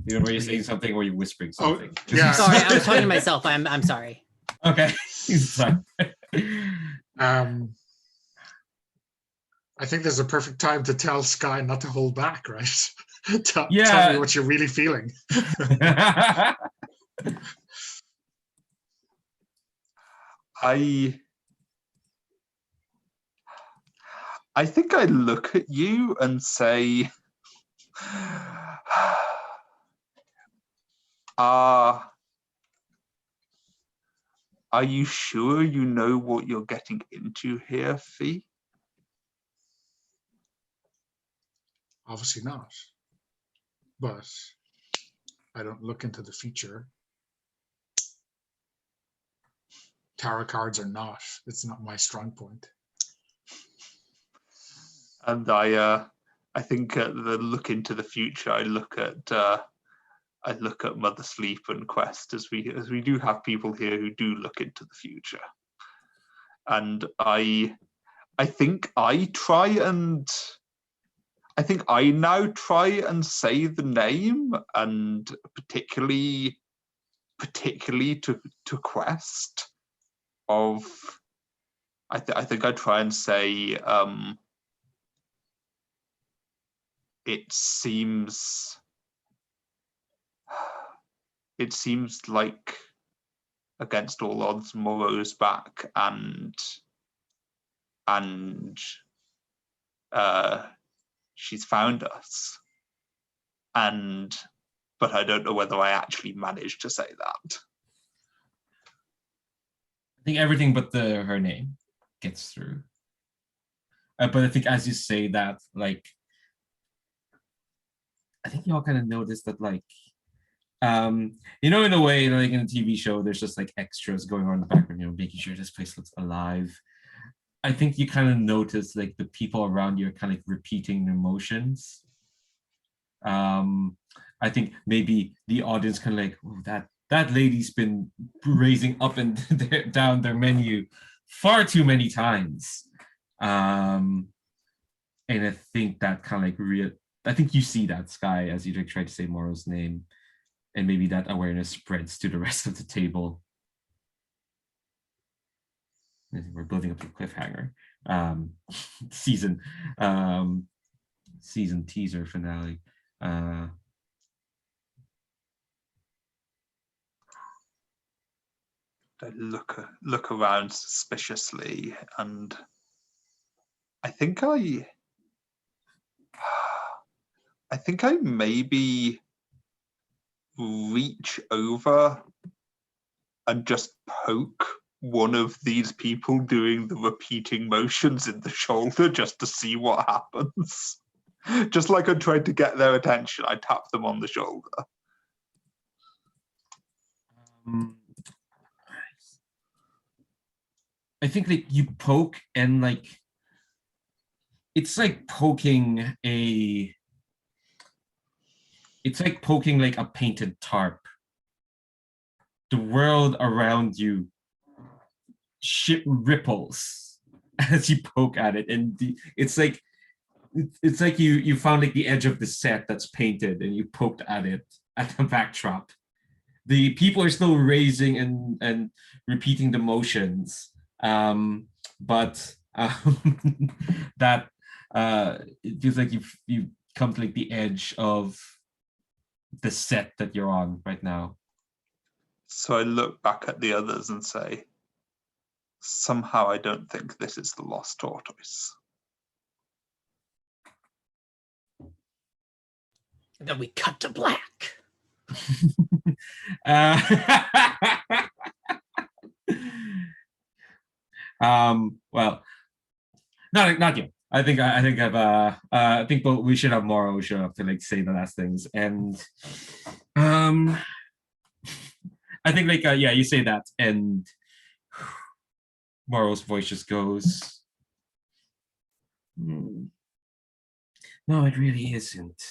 You know, were you saying something or you whispering Oh, something? yeah. Sorry, I was talking to myself. I'm sorry. Okay. Sorry. I think there's a perfect time to tell Sky not to hold back, right? Tell Yeah. me what you're really feeling. I think I look at you and say, are you sure you know what you're getting into here, Fee? Obviously not. But I don't look into the future. Tarot cards are not. It's not my strong point. And I think at the look into the future, I look at Mother Sleep and Quest, as we do have people here who do look into the future. And I think I now try and say the name, and particularly to Quest of, I think I try and say, it seems like against all odds Morrow's back, and she's found us, but I don't know whether I actually managed to say that. I think everything but her name gets through. But I think as you say that, like, I think you all kind of notice that, like, in a way, like in a TV show, there's just like extras going on in the background, making sure this place looks alive. I think you kind of notice like the people around you are kind of like repeating their emotions. I think maybe the audience kind of like, oh, that lady's been raising up and down their menu far too many times. And I think that kind of like I think you see that, Sky, as you like try to say Morrow's name, and maybe that awareness spreads to the rest of the table. We're building up to cliffhanger. Season teaser finale. I look around suspiciously, and I think I maybe reach over and just poke one of these people doing the repeating motions in the shoulder just to see what happens. Just like I'm trying to get their attention, I tap them on the shoulder. I think like you poke, and like it's like poking a it's like poking like a painted tarp. The world around you shit ripples as you poke at it, and it's like you found like the edge of the set that's painted, and you poked at it at the backdrop. The people are still raising and repeating the motions, but that it feels like you've come to like the edge of the set that you're on right now. So I look back at the others and say, somehow I don't think this is the lost tortoise. And then we cut to black. Well, not yet. I think but we should have Morrow show up to like say the last things, and I think like yeah, you say that, and Morrow's voice just goes, no, it really isn't.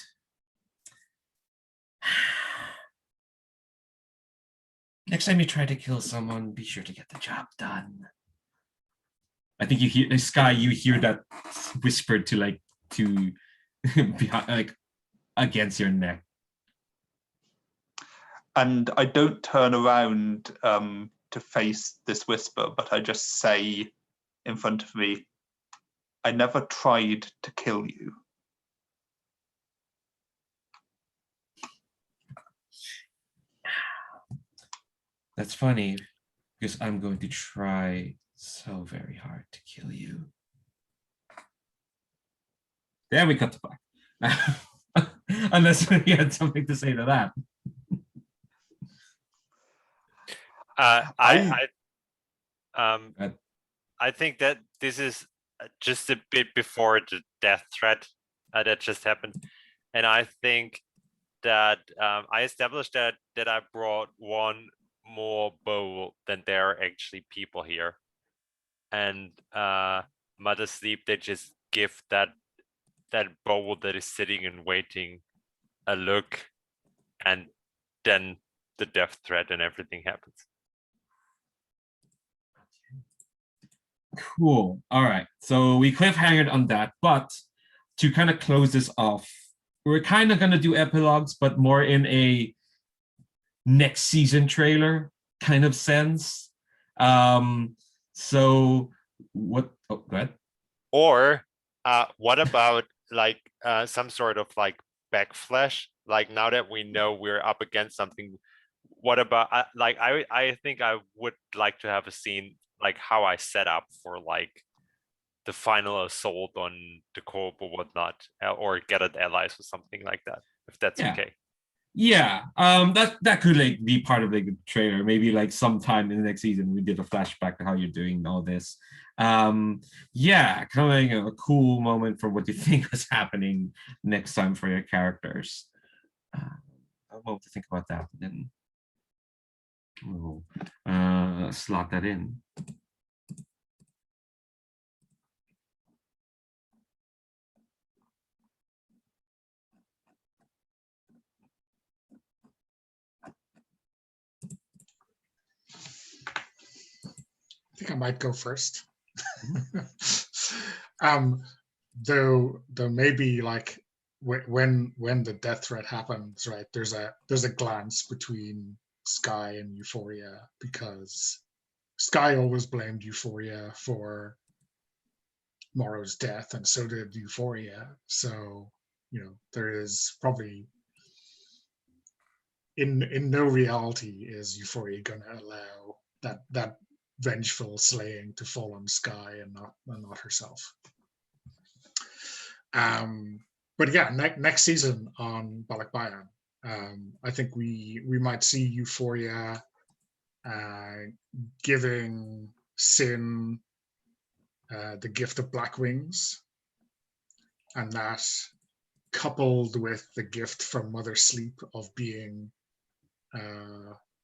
Next time you try to kill someone, be sure to get the job done. I think you hear Sky. You hear that whispered to behind, like against your neck. And I don't turn around to face this whisper, but I just say in front of me, I never tried to kill you. That's funny, because I'm going to try so very hard to kill you. There we cut to black. Unless you had something to say to that. I think that this is just a bit before the death threat that just happened, and I think that I established that I brought one more bowl than there are actually people here, and Mother Sleep, they just give that bowl that is sitting and waiting a look, and then the death threat and everything happens. Cool. All right. So we cliffhangered on that, but to kind of close this off, we're kind of going to do epilogues, but more in a next season trailer kind of sense. So what? Oh, go ahead. Or what about like some sort of like backflash? Like now that we know we're up against something, what about I think I would like to have a scene like how I set up for like the final assault on the Corp or whatnot, or get at allies or something like that, if that's okay. Yeah, that could like be part of like the trailer. Maybe like sometime in the next season we did a flashback to how you're doing all this. Yeah, kind of like a cool moment for what you think was happening next time for your characters. I'll have to think about that, and then we'll slot that in. I think I might go first. Though maybe like when the death threat happens, right? There's a glance between Sky and Euphoria, because Sky always blamed Euphoria for Morrow's death, and so did Euphoria. So there is probably in no reality is Euphoria going to allow that vengeful slaying to fall on Sky and not herself. But yeah, next season on BAILIBAYAN, I think we might see Euphoria giving Sin the gift of black wings, and that coupled with the gift from Mother Sleep of being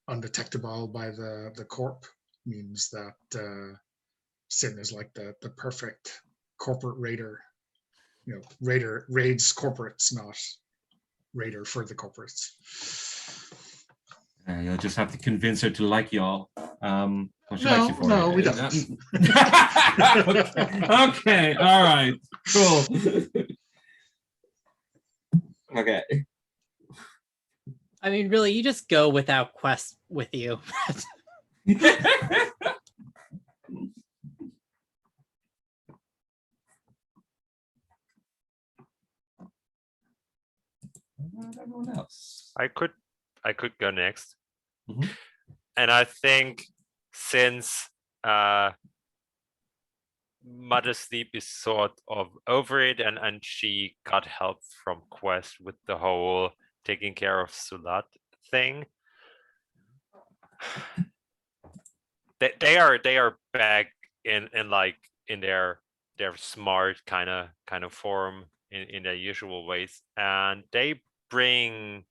undetectable by the Corp means that Sin is like the perfect corporate raider. Raider raids corporates, raider for the corporates. You'll just have to convince her to like y'all. Well, she likes you for No, it. we don't. Okay, all right, cool. Okay. I mean, really, you just go without Quest with you. Everyone else. I could go next. Mhm. And I think since Mother Sleep is sort of over it, and she got help from Quest with the whole taking care of Sulat thing. They are back in like in their smart kind of form in their usual ways, and they bring.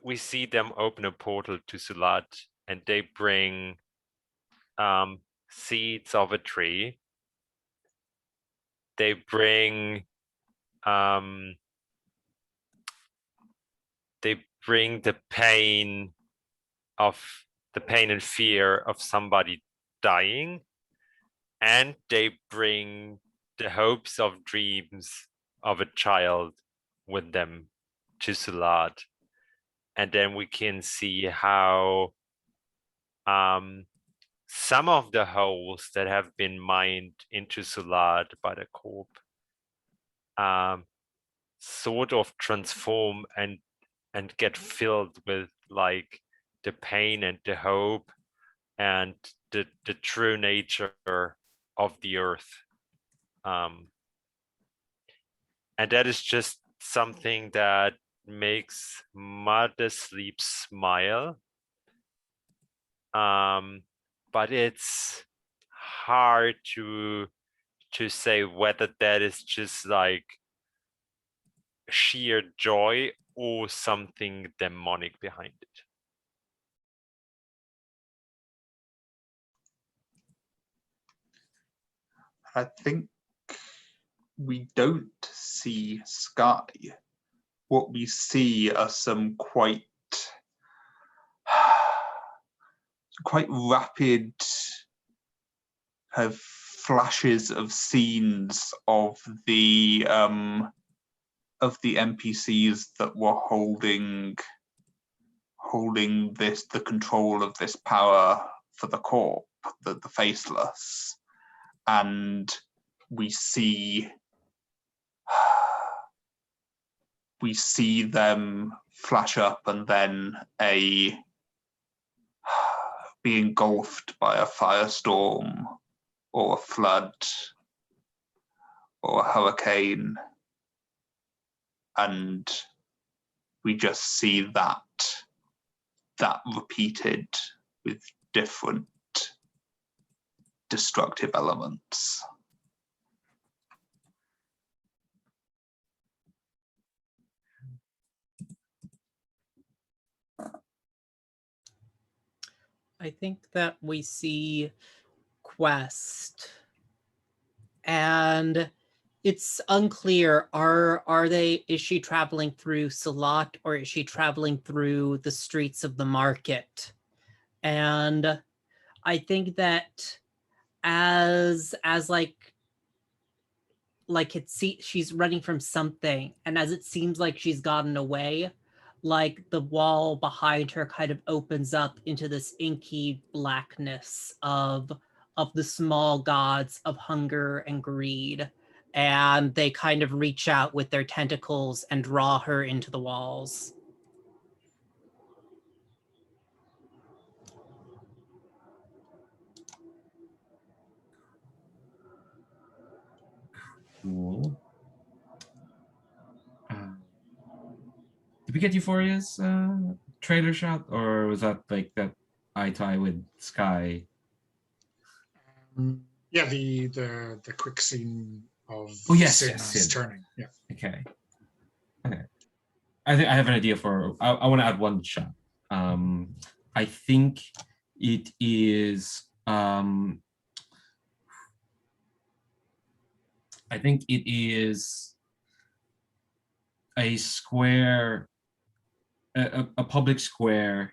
We see them open a portal to Sulat, and they bring seeds of a tree. They bring the pain and fear of somebody dying, and they bring the hopes of dreams of a child with them to Sulat. And then we can see how some of the holes that have been mined into Sulat by the Corp sort of transform and get filled with like the pain and the hope and the true nature of the earth. And that is just something that makes Mother Sleep smile. But it's hard to say whether that is just like sheer joy or something demonic behind it. I think we don't see Sky. What we see are some quite rapid flashes of scenes of the NPCs that were holding the control of this power for the Corp, the Faceless, and we see them flash up and then be engulfed by a firestorm or a flood or a hurricane, and we just see that repeated with different destructive elements. I think that we see Quest, and it's unclear. Is she traveling through Salat, or is she traveling through the streets of the market? And I think that as she's running from something, and as it seems like she's gotten away, like the wall behind her kind of opens up into this inky blackness of the small gods of hunger and greed, and they kind of reach out with their tentacles and draw her into the walls. Cool. Did we get Euphoria's trailer shot, or was that like that eye tie with Sky? Yeah, the quick scene of Sid. turning. Yeah. Okay. I think I have an idea for. I want to add one shot. I think it is. I think it is a square, a public square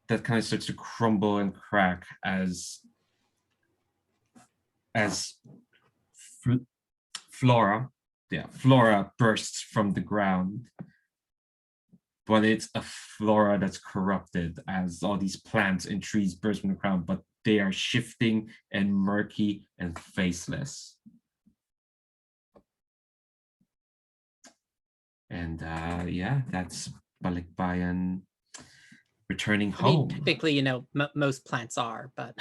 that kind of starts to crumble and crack as flora bursts from the ground. But it's a flora that's corrupted as all these plants and trees burst from the ground, but they are shifting and murky and faceless. And yeah, that's Balikbayan returning I mean, home. typically, you know, most plants are, but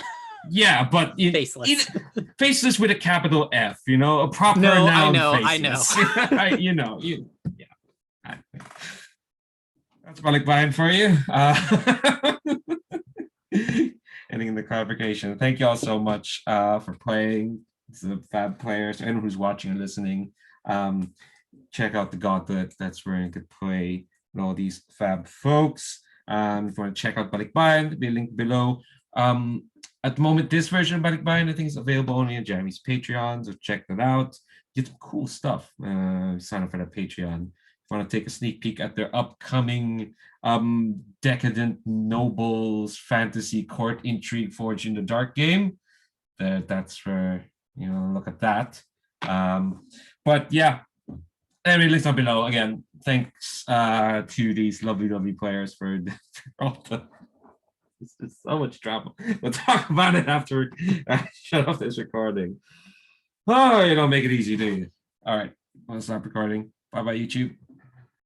Yeah, but faceless. Faceless with a capital F, you know, a proper No, noun. I know. Faceless. Yeah. That's Balikbayan for you. Ending the clarification. Thank you all so much for playing. The Fab players, anyone who's watching and listening. Check out the Gauntlet. That's where you could play with all these Fab folks. If you want to check out Balikbayan, there'll be a link below. At the moment, this version of Balikbayan, I think, is available only on Jeremy's Patreon, so check that out. Get some cool stuff. Sign up for that Patreon. If you want to take a sneak peek at their upcoming decadent nobles fantasy court intrigue forged in the dark game, that's where you know look at that. But yeah, every link down below. Again, thanks to these lovely players for all the. This is so much drama. We'll talk about it after I shut off this recording. Oh, you don't make it easy, do you? All right, I'll stop recording. Bye bye, YouTube.